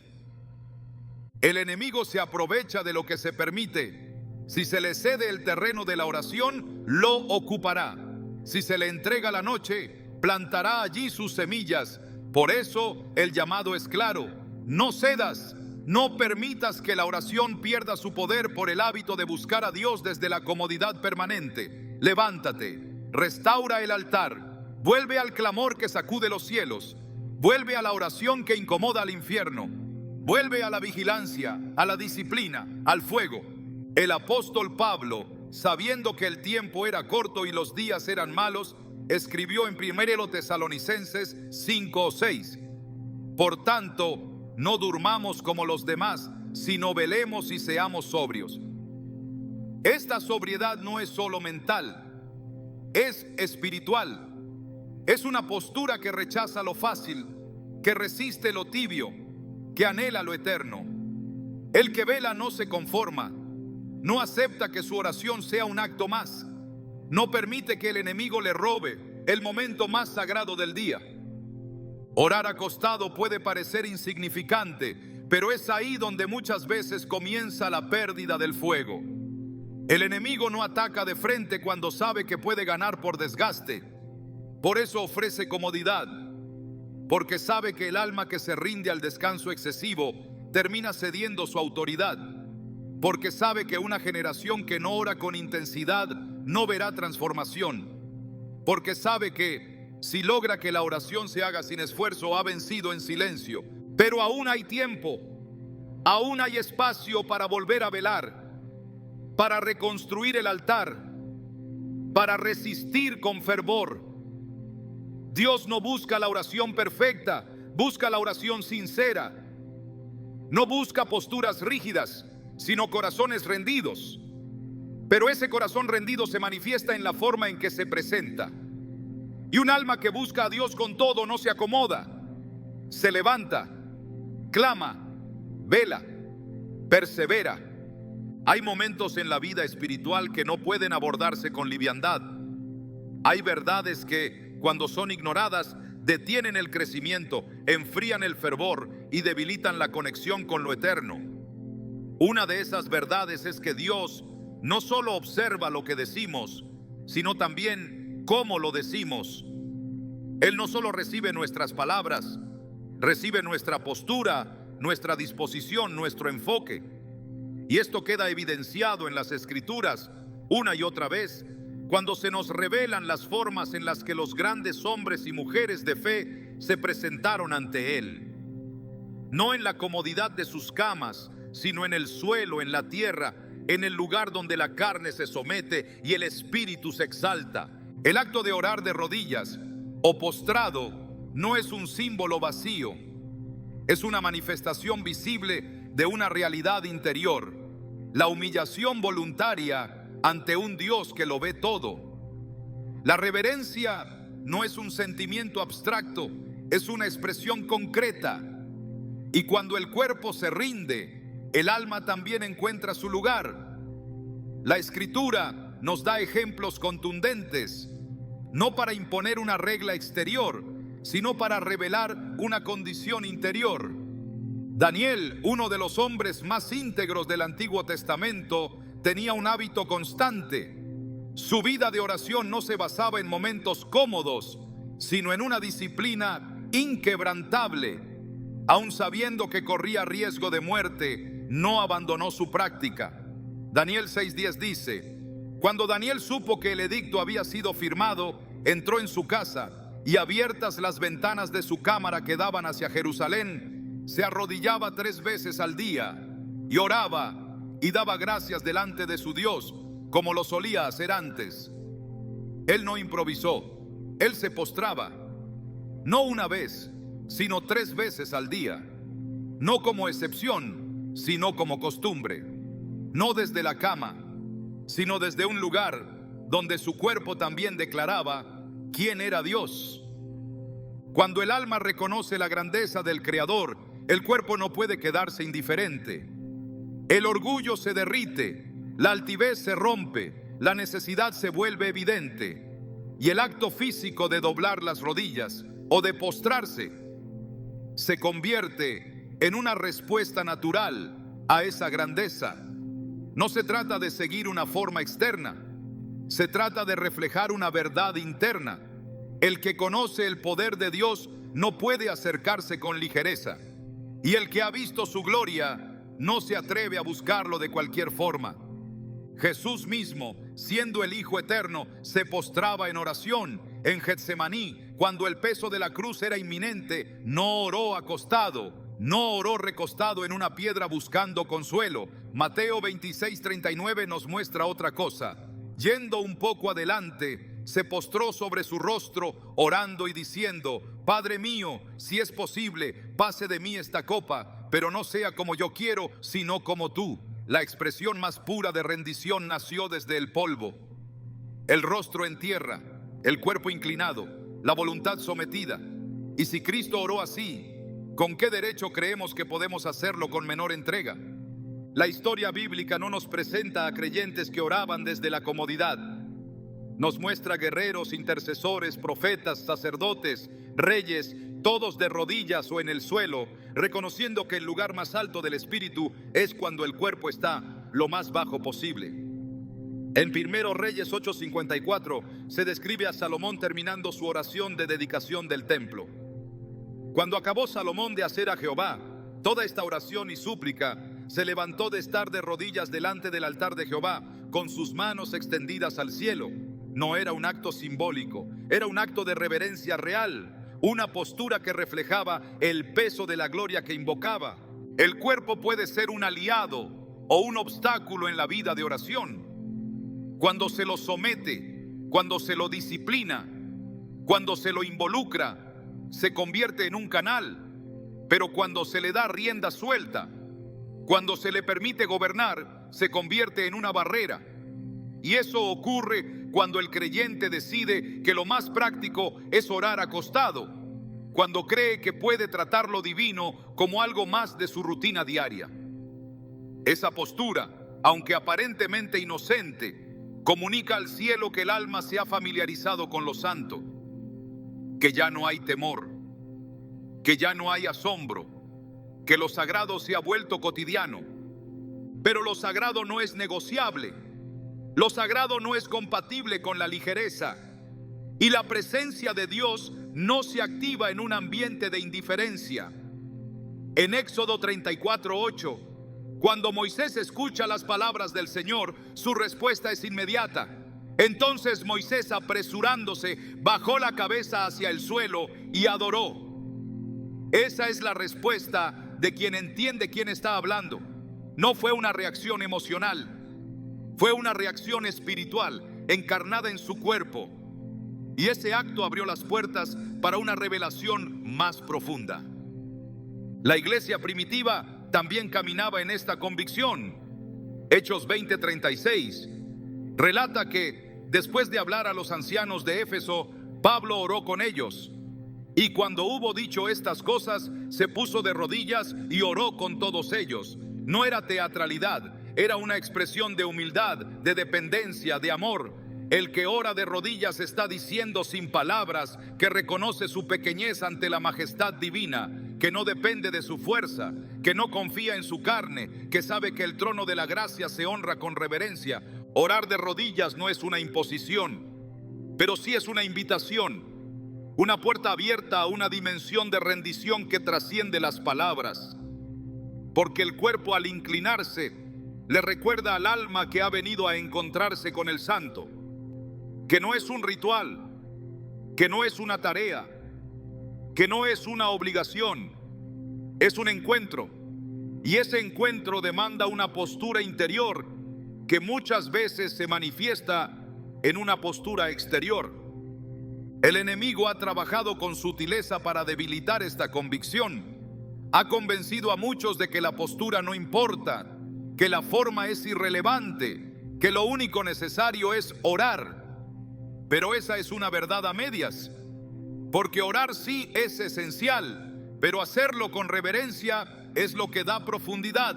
El enemigo se aprovecha de lo que se permite. Si se le cede el terreno de la oración, lo ocupará. Si se le entrega la noche, plantará allí sus semillas. Por eso el llamado es claro: no cedas, no permitas que la oración pierda su poder por el hábito de buscar a Dios desde la comodidad permanente. Levántate, restaura el altar, vuelve al clamor que sacude los cielos, Vuelve a la oración que incomoda al infierno. Vuelve a la vigilancia, a la disciplina, al fuego. El apóstol Pablo, sabiendo que el tiempo era corto y los días eran malos, escribió en 1 Tesalonicenses 5:6: Por tanto, no durmamos como los demás, sino velemos y seamos sobrios. Esta sobriedad no es solo mental, es espiritual. Es una postura que rechaza lo fácil, que resiste lo tibio, que anhela lo eterno. El que vela no se conforma, no acepta que su oración sea un acto más, no permite que el enemigo le robe el momento más sagrado del día. Orar acostado puede parecer insignificante, pero es ahí donde muchas veces comienza la pérdida del fuego. El enemigo no ataca de frente cuando sabe que puede ganar por desgaste. Por eso ofrece comodidad, porque sabe que el alma que se rinde al descanso excesivo termina cediendo su autoridad, porque sabe que una generación que no ora con intensidad no verá transformación, porque sabe que si logra que la oración se haga sin esfuerzo, ha vencido en silencio. Pero aún hay tiempo, aún hay espacio para volver a velar, para reconstruir el altar, para resistir con fervor. Dios no busca la oración perfecta, busca la oración sincera. No busca posturas rígidas, sino corazones rendidos. Pero ese corazón rendido se manifiesta en la forma en que se presenta. Y un alma que busca a Dios con todo no se acomoda, se levanta, clama, vela, persevera. Hay momentos en la vida espiritual que no pueden abordarse con liviandad. Hay verdades que, cuando son ignoradas, detienen el crecimiento, enfrían el fervor y debilitan la conexión con lo eterno. Una de esas verdades es que Dios no solo observa lo que decimos, sino también cómo lo decimos. Él no solo recibe nuestras palabras, recibe nuestra postura, nuestra disposición, nuestro enfoque. Y esto queda evidenciado en las Escrituras una y otra vez, cuando se nos revelan las formas en las que los grandes hombres y mujeres de fe se presentaron ante Él. No en la comodidad de sus camas, sino en el suelo, en la tierra, en el lugar donde la carne se somete y el espíritu se exalta. El acto de orar de rodillas o postrado no es un símbolo vacío, es una manifestación visible de una realidad interior, la humillación voluntaria ante un Dios que lo ve todo. La reverencia no es un sentimiento abstracto, es una expresión concreta. Y cuando el cuerpo se rinde, el alma también encuentra su lugar. La Escritura nos da ejemplos contundentes, no para imponer una regla exterior, sino para revelar una condición interior. Daniel, uno de los hombres más íntegros del Antiguo Testamento, tenía un hábito constante. Su vida de oración no se basaba en momentos cómodos, sino en una disciplina inquebrantable. Aun sabiendo que corría riesgo de muerte, no abandonó su práctica. Daniel 6:10 dice: Cuando Daniel supo que el edicto había sido firmado, entró en su casa y, abiertas las ventanas de su cámara que daban hacia Jerusalén, se arrodillaba 3 veces al día y oraba y daba gracias delante de su Dios, como lo solía hacer antes. Él no improvisó, él se postraba, no una vez, sino 3 veces al día, no como excepción, sino como costumbre, no desde la cama, sino desde un lugar donde su cuerpo también declaraba quién era Dios. Cuando el alma reconoce la grandeza del Creador, el cuerpo no puede quedarse indiferente. El orgullo se derrite, la altivez se rompe, la necesidad se vuelve evidente, y el acto físico de doblar las rodillas o de postrarse se convierte en una respuesta natural a esa grandeza. No se trata de seguir una forma externa, se trata de reflejar una verdad interna. El que conoce el poder de Dios no puede acercarse con ligereza, y el que ha visto su gloria no se atreve a buscarlo de cualquier forma. Jesús mismo, siendo el Hijo eterno, se postraba en oración En Getsemaní, cuando el peso de la cruz era inminente, no oró acostado, no oró recostado en una piedra buscando consuelo. Mateo 26:39 nos muestra otra cosa. Yendo un poco adelante, se postró sobre su rostro, orando y diciendo: Padre mío, si es posible, pase de mí esta copa, pero no sea como yo quiero, sino como tú. La expresión más pura de rendición nació desde el polvo, el rostro en tierra, el cuerpo inclinado, la voluntad sometida. Y si Cristo oró así, ¿con qué derecho creemos que podemos hacerlo con menor entrega? La historia bíblica no nos presenta a creyentes que oraban desde la comodidad. Nos muestra guerreros, intercesores, profetas, sacerdotes, reyes, todos de rodillas o en el suelo, reconociendo que el lugar más alto del espíritu es cuando el cuerpo está lo más bajo posible. En 1 Reyes 8:54 se describe a Salomón terminando su oración de dedicación del templo. Cuando acabó Salomón de hacer a Jehová toda esta oración y súplica, se levantó de estar de rodillas delante del altar de Jehová, con sus manos extendidas al cielo. No era un acto simbólico, era un acto de reverencia real, una postura que reflejaba el peso de la gloria que invocaba. El cuerpo puede ser un aliado o un obstáculo en la vida de oración. Cuando se lo somete, cuando se lo disciplina, cuando se lo involucra, se convierte en un canal. Pero cuando se le da rienda suelta, cuando se le permite gobernar, se convierte en una barrera. Y eso ocurre cuando el creyente decide que lo más práctico es orar acostado, cuando cree que puede tratar lo divino como algo más de su rutina diaria. Esa postura, aunque aparentemente inocente, comunica al cielo que el alma se ha familiarizado con lo santo, que ya no hay temor, que ya no hay asombro, que lo sagrado se ha vuelto cotidiano. Pero lo sagrado no es negociable, lo sagrado no es compatible con la ligereza, y la presencia de Dios no se activa en un ambiente de indiferencia. En Éxodo 34:8, cuando Moisés escucha las palabras del Señor, su respuesta es inmediata. Entonces Moisés, apresurándose, bajó la cabeza hacia el suelo y adoró. Esa es la respuesta de quien entiende quién está hablando. No fue una reacción emocional, fue una reacción espiritual encarnada en su cuerpo. Y ese acto abrió las puertas para una revelación más profunda. La iglesia primitiva también caminaba en esta convicción. Hechos 20:36 relata que después de hablar a los ancianos de Éfeso, Pablo oró con ellos. Y cuando hubo dicho estas cosas, se puso de rodillas y oró con todos ellos. No era teatralidad, era una expresión de humildad, de dependencia, de amor. El que ora de rodillas está diciendo sin palabras que reconoce su pequeñez ante la majestad divina, que no depende de su fuerza, que no confía en su carne, que sabe que el trono de la gracia se honra con reverencia. Orar de rodillas no es una imposición, pero sí es una invitación. Una puerta abierta a una dimensión de rendición que trasciende las palabras. Porque el cuerpo, al inclinarse, le recuerda al alma que ha venido a encontrarse con el santo. Que no es un ritual, que no es una tarea, que no es una obligación, es un encuentro. Y ese encuentro demanda una postura interior que muchas veces se manifiesta en una postura exterior. El enemigo ha trabajado con sutileza para debilitar esta convicción. Ha convencido a muchos de que la postura no importa, que la forma es irrelevante, que lo único necesario es orar. Pero esa es una verdad a medias, porque orar sí es esencial, pero hacerlo con reverencia es lo que da profundidad.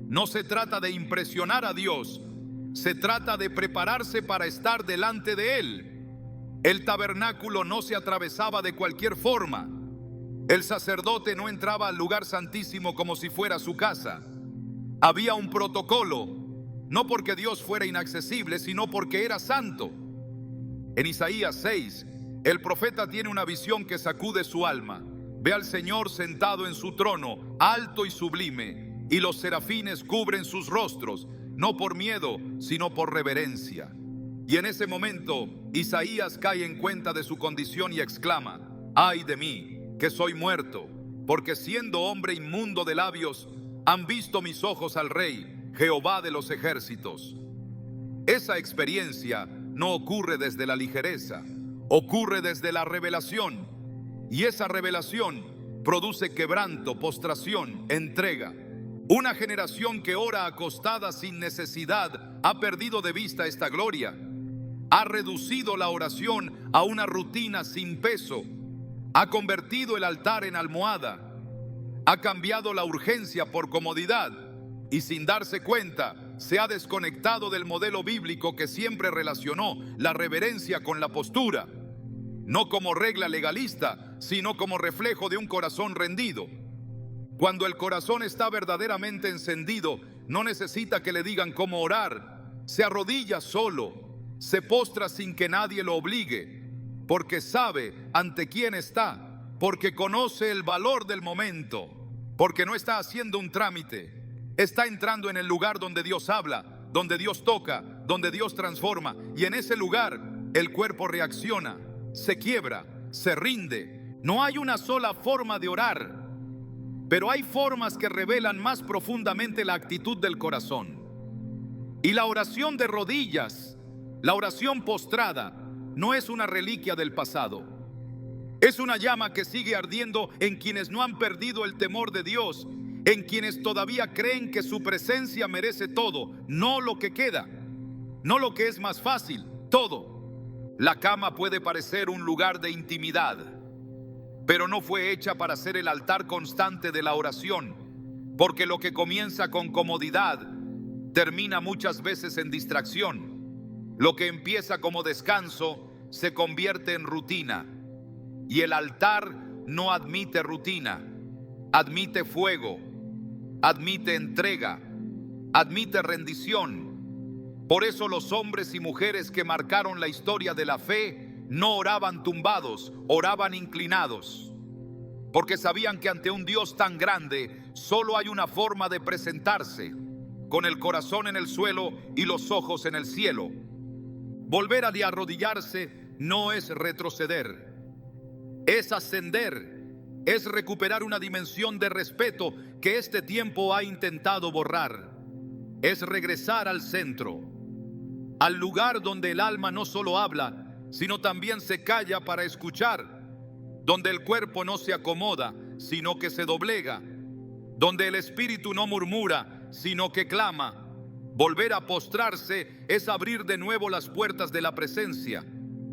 No se trata de impresionar a Dios, se trata de prepararse para estar delante de Él. El tabernáculo no se atravesaba de cualquier forma. El sacerdote no entraba al lugar santísimo como si fuera su casa. Había un protocolo, no porque Dios fuera inaccesible, sino porque era santo. En Isaías 6, el profeta tiene una visión que sacude su alma. Ve al Señor sentado en su trono, alto y sublime, y los serafines cubren sus rostros, no por miedo, sino por reverencia. Y en ese momento, Isaías cae en cuenta de su condición y exclama: ay de mí, que soy muerto, porque siendo hombre inmundo de labios, han visto mis ojos al Rey, Jehová de los ejércitos. Esa experiencia no ocurre desde la ligereza, ocurre desde la revelación. Y esa revelación produce quebranto, postración, entrega. Una generación que ora acostada sin necesidad ha perdido de vista esta gloria. Ha reducido la oración a una rutina sin peso. Ha convertido el altar en almohada. Ha cambiado la urgencia por comodidad. Y sin darse cuenta, se ha desconectado del modelo bíblico que siempre relacionó la reverencia con la postura. No como regla legalista, sino como reflejo de un corazón rendido. Cuando el corazón está verdaderamente encendido, no necesita que le digan cómo orar. Se arrodilla solo, se postra sin que nadie lo obligue, porque sabe ante quién está, porque conoce el valor del momento, porque no está haciendo un trámite, está entrando en el lugar donde Dios habla, donde Dios toca, donde Dios transforma, y en ese lugar el cuerpo reacciona, se quiebra, se rinde. No hay una sola forma de orar, pero hay formas que revelan más profundamente la actitud del corazón. Y la oración de rodillas, la oración postrada, no es una reliquia del pasado. Es una llama que sigue ardiendo en quienes no han perdido el temor de Dios, en quienes todavía creen que su presencia merece todo, no lo que queda, no lo que es más fácil, todo. La cama puede parecer un lugar de intimidad, pero no fue hecha para ser el altar constante de la oración, porque lo que comienza con comodidad termina muchas veces en distracción. Lo que empieza como descanso se convierte en rutina, y el altar no admite rutina, admite fuego, admite entrega, admite rendición. Por eso los hombres y mujeres que marcaron la historia de la fe no oraban tumbados, oraban inclinados, porque sabían que ante un Dios tan grande solo hay una forma de presentarse: con el corazón en el suelo y los ojos en el cielo. Volver a arrodillarse no es retroceder, es ascender, es recuperar una dimensión de respeto que este tiempo ha intentado borrar, es regresar al centro, al lugar donde el alma no solo habla, sino también se calla para escuchar, donde el cuerpo no se acomoda, sino que se doblega, donde el espíritu no murmura, sino que clama. Volver a postrarse es abrir de nuevo las puertas de la presencia,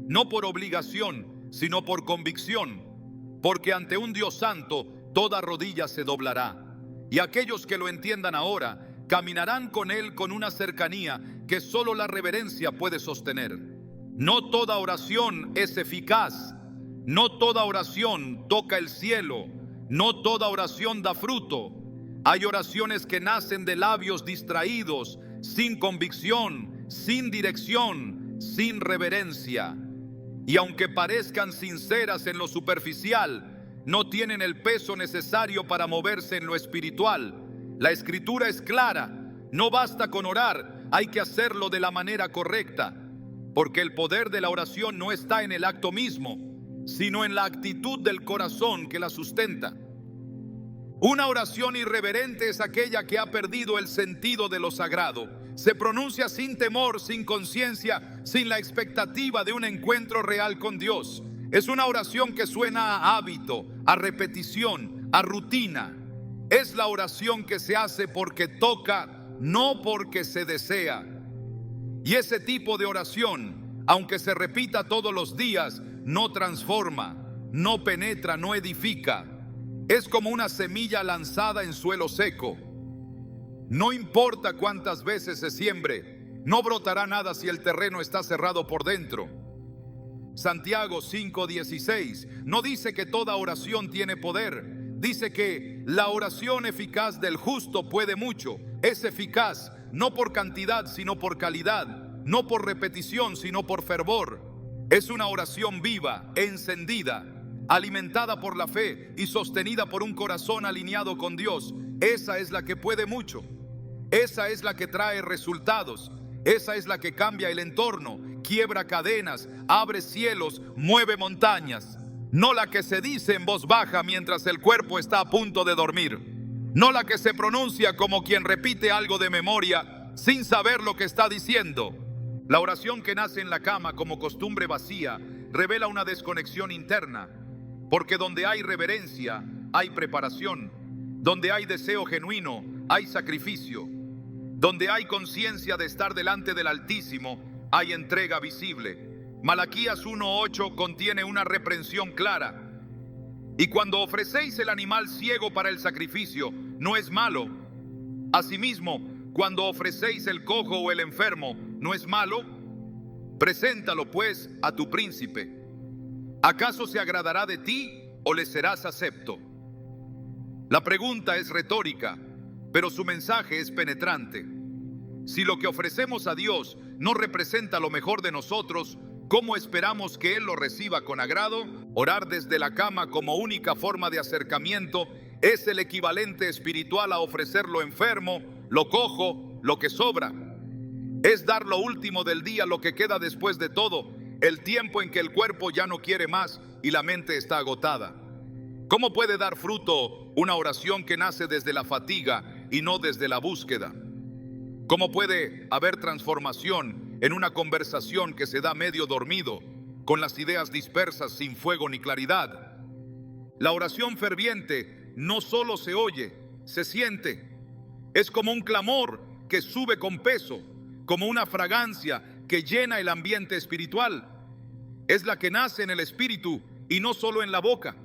no por obligación, sino por convicción, porque ante un Dios santo toda rodilla se doblará, y aquellos que lo entiendan ahora caminarán con Él con una cercanía que solo la reverencia puede sostener. No toda oración es eficaz, no toda oración toca el cielo, no toda oración da fruto. Hay oraciones que nacen de labios distraídos, sin convicción, sin dirección, sin reverencia. Y aunque parezcan sinceras en lo superficial, no tienen el peso necesario para moverse en lo espiritual. La Escritura es clara: no basta con orar, hay que hacerlo de la manera correcta, porque el poder de la oración no está en el acto mismo, sino en la actitud del corazón que la sustenta. Una oración irreverente es aquella que ha perdido el sentido de lo sagrado. Se pronuncia sin temor, sin conciencia, sin la expectativa de un encuentro real con Dios. Es una oración que suena a hábito, a repetición, a rutina. Es la oración que se hace porque toca, no porque se desea. Y ese tipo de oración, aunque se repita todos los días, no transforma, no penetra, no edifica. Es como una semilla lanzada en suelo seco. No importa cuántas veces se siembre, no brotará nada si el terreno está cerrado por dentro. Santiago 5:16 no dice que toda oración tiene poder. Dice que la oración eficaz del justo puede mucho. Es eficaz no por cantidad, sino por calidad, no por repetición, sino por fervor. Es una oración viva, encendida, alimentada por la fe y sostenida por un corazón alineado con Dios. Esa es la que puede mucho. Esa es la que trae resultados. Esa es la que cambia el entorno, quiebra cadenas, abre cielos, mueve montañas. No la que se dice en voz baja mientras el cuerpo está a punto de dormir. No la que se pronuncia como quien repite algo de memoria sin saber lo que está diciendo. La oración que nace en la cama como costumbre vacía revela una desconexión interna, porque donde hay reverencia, hay preparación. Donde hay deseo genuino, hay sacrificio. Donde hay conciencia de estar delante del Altísimo, hay entrega visible. Malaquías 1:8 contiene una reprensión clara. Y cuando ofrecéis el animal ciego para el sacrificio, no es malo. Asimismo, cuando ofrecéis el cojo o el enfermo, ¿no es malo? Preséntalo pues a tu príncipe. ¿Acaso se agradará de ti o le serás acepto? La pregunta es retórica, pero su mensaje es penetrante. Si lo que ofrecemos a Dios no representa lo mejor de nosotros, ¿cómo esperamos que Él lo reciba con agrado? Orar desde la cama como única forma de acercamiento es el equivalente espiritual a ofrecer lo enfermo, lo cojo, lo que sobra. Es dar lo último del día, lo que queda después de todo, el tiempo en que el cuerpo ya no quiere más y la mente está agotada. ¿Cómo puede dar fruto una oración que nace desde la fatiga y no desde la búsqueda? ¿Cómo puede haber transformación en una conversación que se da medio dormido, con las ideas dispersas, sin fuego ni claridad? La oración ferviente no solo se oye, se siente. Es como un clamor que sube con peso, como una fragancia que llena el ambiente espiritual. Es la que nace en el espíritu y no solo en la boca,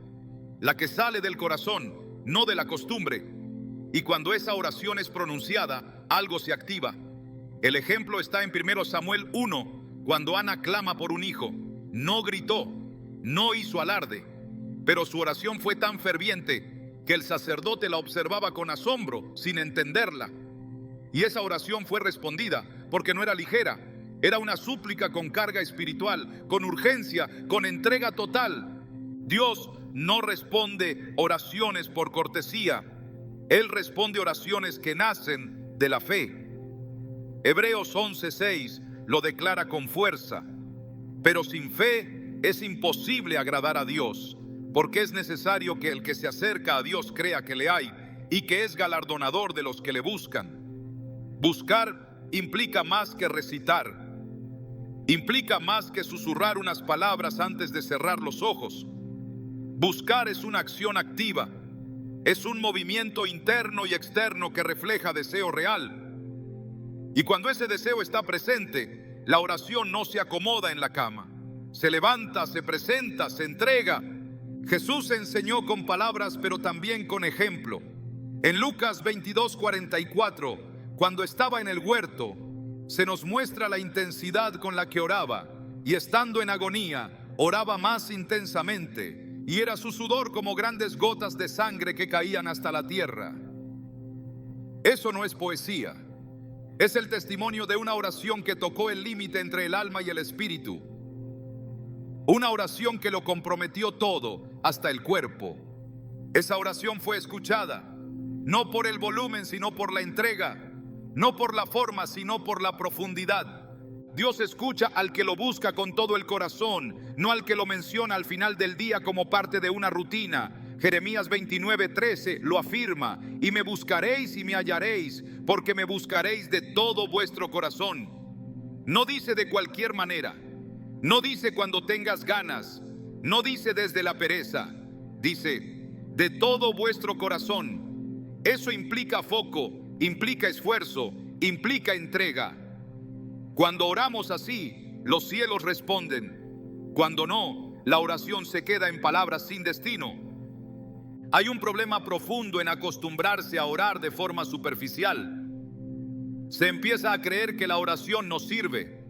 la que sale del corazón, no de la costumbre. Y cuando esa oración es pronunciada, algo se activa. El ejemplo está en 1 Samuel 1, cuando Ana clama por un hijo. No gritó, no hizo alarde, pero su oración fue tan ferviente que el sacerdote la observaba con asombro, sin entenderla. Y esa oración fue respondida porque no era ligera. Era una súplica con carga espiritual, con urgencia, con entrega total. Dios no responde oraciones por cortesía. Él responde oraciones que nacen de la fe. Hebreos 11:6 lo declara con fuerza. Pero sin fe es imposible agradar a Dios, porque es necesario que el que se acerca a Dios crea que le hay y que es galardonador de los que le buscan. Buscar implica más que recitar. Implica más que susurrar unas palabras antes de cerrar los ojos. Buscar es una acción activa. Es un movimiento interno y externo que refleja deseo real. Y cuando ese deseo está presente, la oración no se acomoda en la cama. Se levanta, se presenta, se entrega. Jesús enseñó con palabras, pero también con ejemplo. En Lucas 22:44, cuando estaba en el huerto, se nos muestra la intensidad con la que oraba, y estando en agonía, oraba más intensamente, y era su sudor como grandes gotas de sangre que caían hasta la tierra. Eso no es poesía, es el testimonio de una oración que tocó el límite entre el alma y el espíritu. Una oración que lo comprometió todo, hasta el cuerpo. Esa oración fue escuchada, no por el volumen, sino por la entrega. No por la forma, sino por la profundidad. Dios escucha al que lo busca con todo el corazón, no al que lo menciona al final del día como parte de una rutina. Jeremías 29:13 lo afirma: y me buscaréis y me hallaréis, porque me buscaréis de todo vuestro corazón. No dice de cualquier manera, no dice cuando tengas ganas, no dice desde la pereza, dice de todo vuestro corazón. Eso implica foco, implica esfuerzo, implica entrega. Cuando oramos así, los cielos responden. Cuando no, la oración se queda en palabras sin destino. Hay un problema profundo en acostumbrarse a orar de forma superficial. Se empieza a creer que la oración no sirve,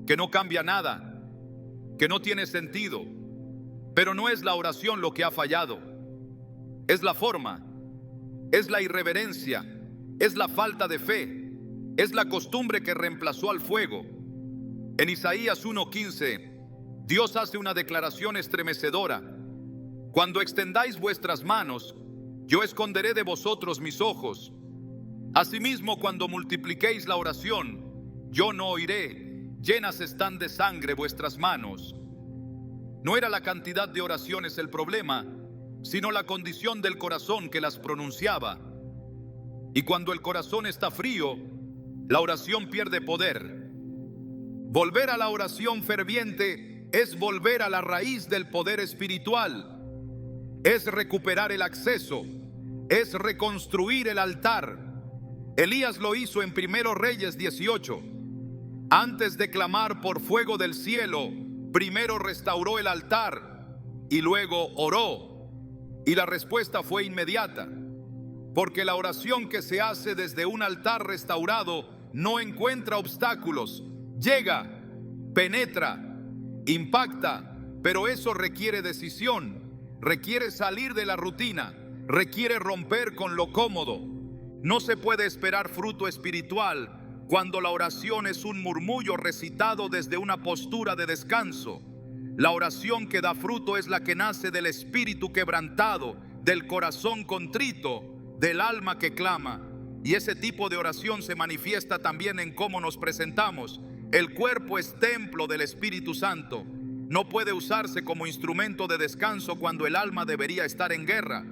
que no cambia nada, que no tiene sentido. Pero no es la oración lo que ha fallado. Es la forma, es la irreverencia, es la falta de fe, es la costumbre que reemplazó al fuego. En Isaías 1:15, Dios hace una declaración estremecedora: cuando extendáis vuestras manos, yo esconderé de vosotros mis ojos. Asimismo, cuando multipliquéis la oración, yo no oiré. llenas están de sangre vuestras manos. No era la cantidad de oraciones el problema, sino la condición del corazón que las pronunciaba. Y cuando el corazón está frío, la oración pierde poder. Volver a la oración ferviente es volver a la raíz del poder espiritual. Es recuperar el acceso, es reconstruir el altar. Elías lo hizo en 1 Reyes 18. Antes de clamar por fuego del cielo, primero restauró el altar y luego oró. Y la respuesta fue inmediata, porque la oración que se hace desde un altar restaurado no encuentra obstáculos, llega, penetra, impacta, pero eso requiere decisión, requiere salir de la rutina, requiere romper con lo cómodo. No se puede esperar fruto espiritual cuando la oración es un murmullo recitado desde una postura de descanso. La oración que da fruto es la que nace del espíritu quebrantado, del corazón contrito, del alma que clama. Y ese tipo de oración se manifiesta también en cómo nos presentamos. El cuerpo es templo del Espíritu Santo. No puede usarse como instrumento de descanso cuando el alma debería estar en guerra.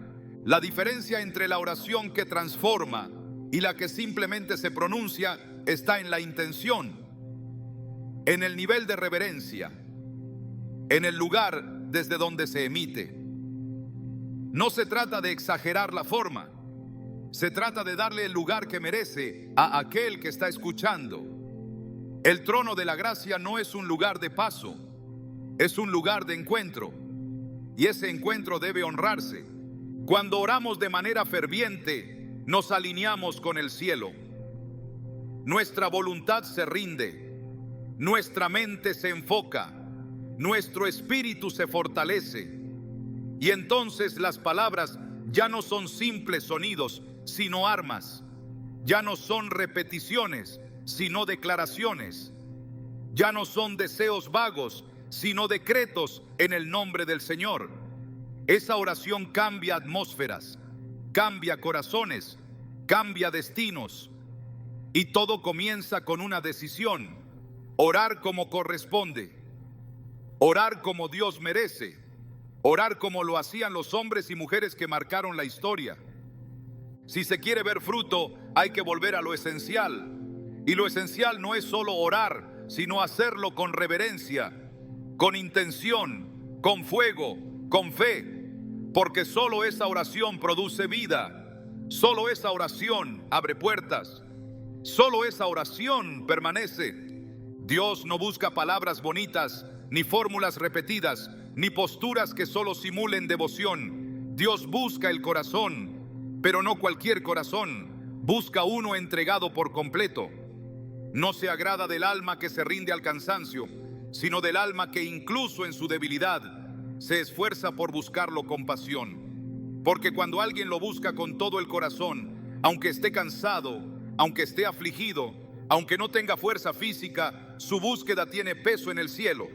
La diferencia entre la oración que transforma y la que simplemente se pronuncia está en la intención, en el nivel de reverencia, en el lugar desde donde se emite. No se trata de exagerar la forma, se trata de darle el lugar que merece a aquel que está escuchando. El trono de la gracia no es un lugar de paso, es un lugar de encuentro, y ese encuentro debe honrarse. Cuando oramos de manera ferviente, nos alineamos con el cielo. Nuestra voluntad se rinde, nuestra mente se enfoca, nuestro espíritu se fortalece. Y entonces las palabras ya no son simples sonidos, sino armas. Ya no son repeticiones, sino declaraciones. Ya no son deseos vagos, sino decretos en el nombre del Señor. Esa oración cambia atmósferas, cambia corazones, cambia destinos. Y todo comienza con una decisión: orar como corresponde, orar como Dios merece, orar como lo hacían los hombres y mujeres que marcaron la historia. Si se quiere ver fruto, hay que volver a lo esencial. Y lo esencial no es solo orar, sino hacerlo con reverencia, con intención, con fuego, con fe. Porque solo esa oración produce vida, solo esa oración abre puertas, solo esa oración permanece. Dios no busca palabras bonitas, ni fórmulas repetidas, ni posturas que solo simulen devoción. Dios busca el corazón, pero no cualquier corazón. Busca uno entregado por completo. No se agrada del alma que se rinde al cansancio, sino del alma que incluso en su debilidad se esfuerza por buscarlo con pasión. Porque cuando alguien lo busca con todo el corazón, aunque esté cansado, aunque esté afligido, aunque no tenga fuerza física, su búsqueda tiene peso en el cielo.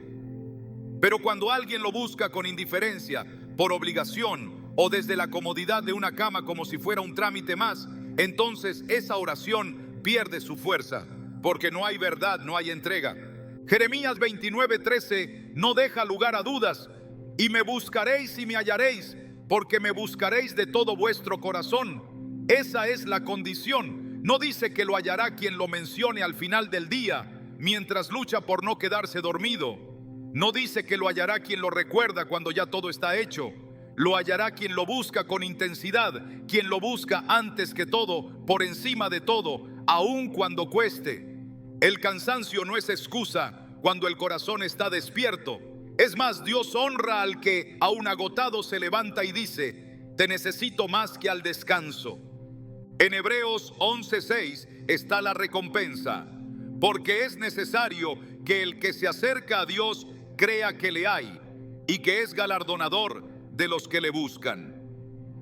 Pero cuando alguien lo busca con indiferencia, por obligación o desde la comodidad de una cama como si fuera un trámite más, entonces esa oración pierde su fuerza, porque no hay verdad, no hay entrega. Jeremías 29:13 no deja lugar a dudas. Y me buscaréis y me hallaréis, porque me buscaréis de todo vuestro corazón. Esa es la condición. No dice que lo hallará quien lo mencione al final del día, mientras lucha por no quedarse dormido. No dice que lo hallará quien lo recuerda cuando ya todo está hecho. Lo hallará quien lo busca con intensidad, quien lo busca antes que todo, por encima de todo, aun cuando cueste. El cansancio no es excusa cuando el corazón está despierto. Es más, Dios honra al que aún agotado se levanta y dice: te necesito más que al descanso. En Hebreos 11:6 está la recompensa, porque es necesario que el que se acerca a Dios crea que le hay y que es galardonador de los que le buscan.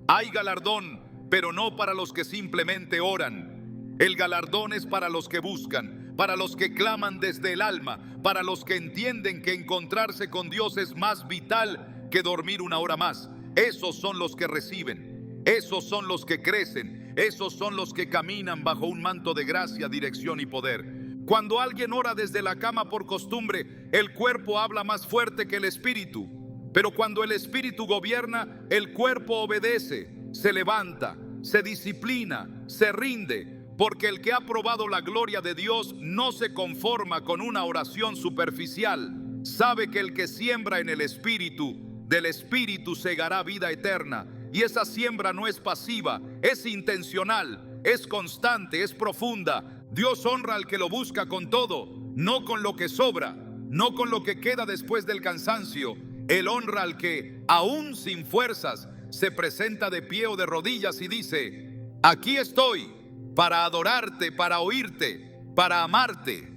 Hay galardón, pero no para los que simplemente oran. El galardón es para los que buscan, para los que claman desde el alma, para los que entienden que encontrarse con Dios es más vital que dormir una hora más. Esos son los que reciben, esos son los que crecen, esos son los que caminan bajo un manto de gracia, dirección y poder. Cuando alguien ora desde la cama por costumbre, el cuerpo habla más fuerte que el espíritu. Pero cuando el espíritu gobierna, el cuerpo obedece, se levanta, se disciplina, se rinde, porque el que ha probado la gloria de Dios no se conforma con una oración superficial. Sabe que el que siembra en el espíritu, del espíritu segará vida eterna. Y esa siembra no es pasiva, es intencional, es constante, es profunda. Dios honra al que lo busca con todo, no con lo que sobra, no con lo que queda después del cansancio. Él honra al que, aún sin fuerzas, se presenta de pie o de rodillas y dice: aquí estoy para adorarte, para oírte, para amarte.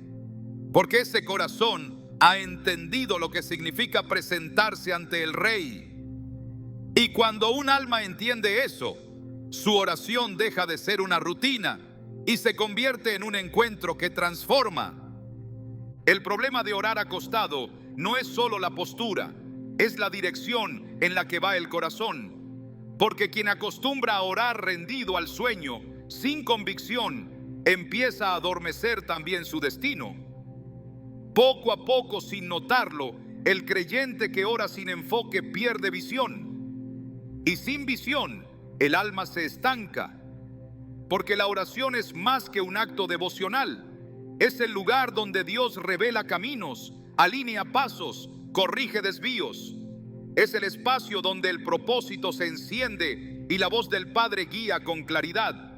Porque ese corazón ha entendido lo que significa presentarse ante el Rey. Y cuando un alma entiende eso, su oración deja de ser una rutina y se convierte en un encuentro que transforma. El problema de orar acostado no es solo la postura, es la dirección en la que va el corazón. Porque quien acostumbra a orar rendido al sueño, sin convicción, empieza a adormecer también su destino. Poco a poco, sin notarlo, el creyente que ora sin enfoque pierde visión. Y sin visión, el alma se estanca. Porque la oración es más que un acto devocional. Es el lugar donde Dios revela caminos, alinea pasos, corrige desvíos. Es el espacio donde el propósito se enciende y la voz del Padre guía con claridad.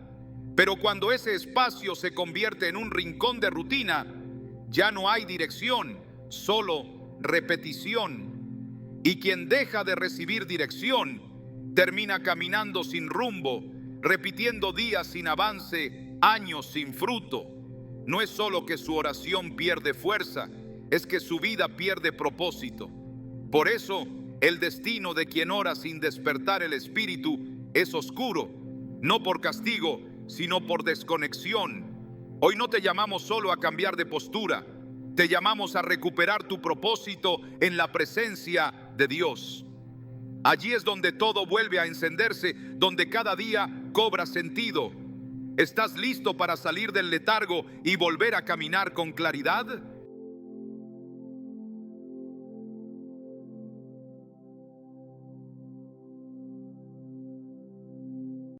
Pero cuando ese espacio se convierte en un rincón de rutina, ya no hay dirección, solo repetición. Y quien deja de recibir dirección, termina caminando sin rumbo, repitiendo días sin avance, años sin fruto. No es solo que su oración pierde fuerza, es que su vida pierde propósito. Por eso, el destino de quien ora sin despertar el espíritu es oscuro, no por castigo, sino por desconexión. Hoy no te llamamos solo a cambiar de postura, te llamamos a recuperar tu propósito en la presencia de Dios. Allí es donde todo vuelve a encenderse, donde cada día cobra sentido. ¿Estás listo para salir del letargo y volver a caminar con claridad?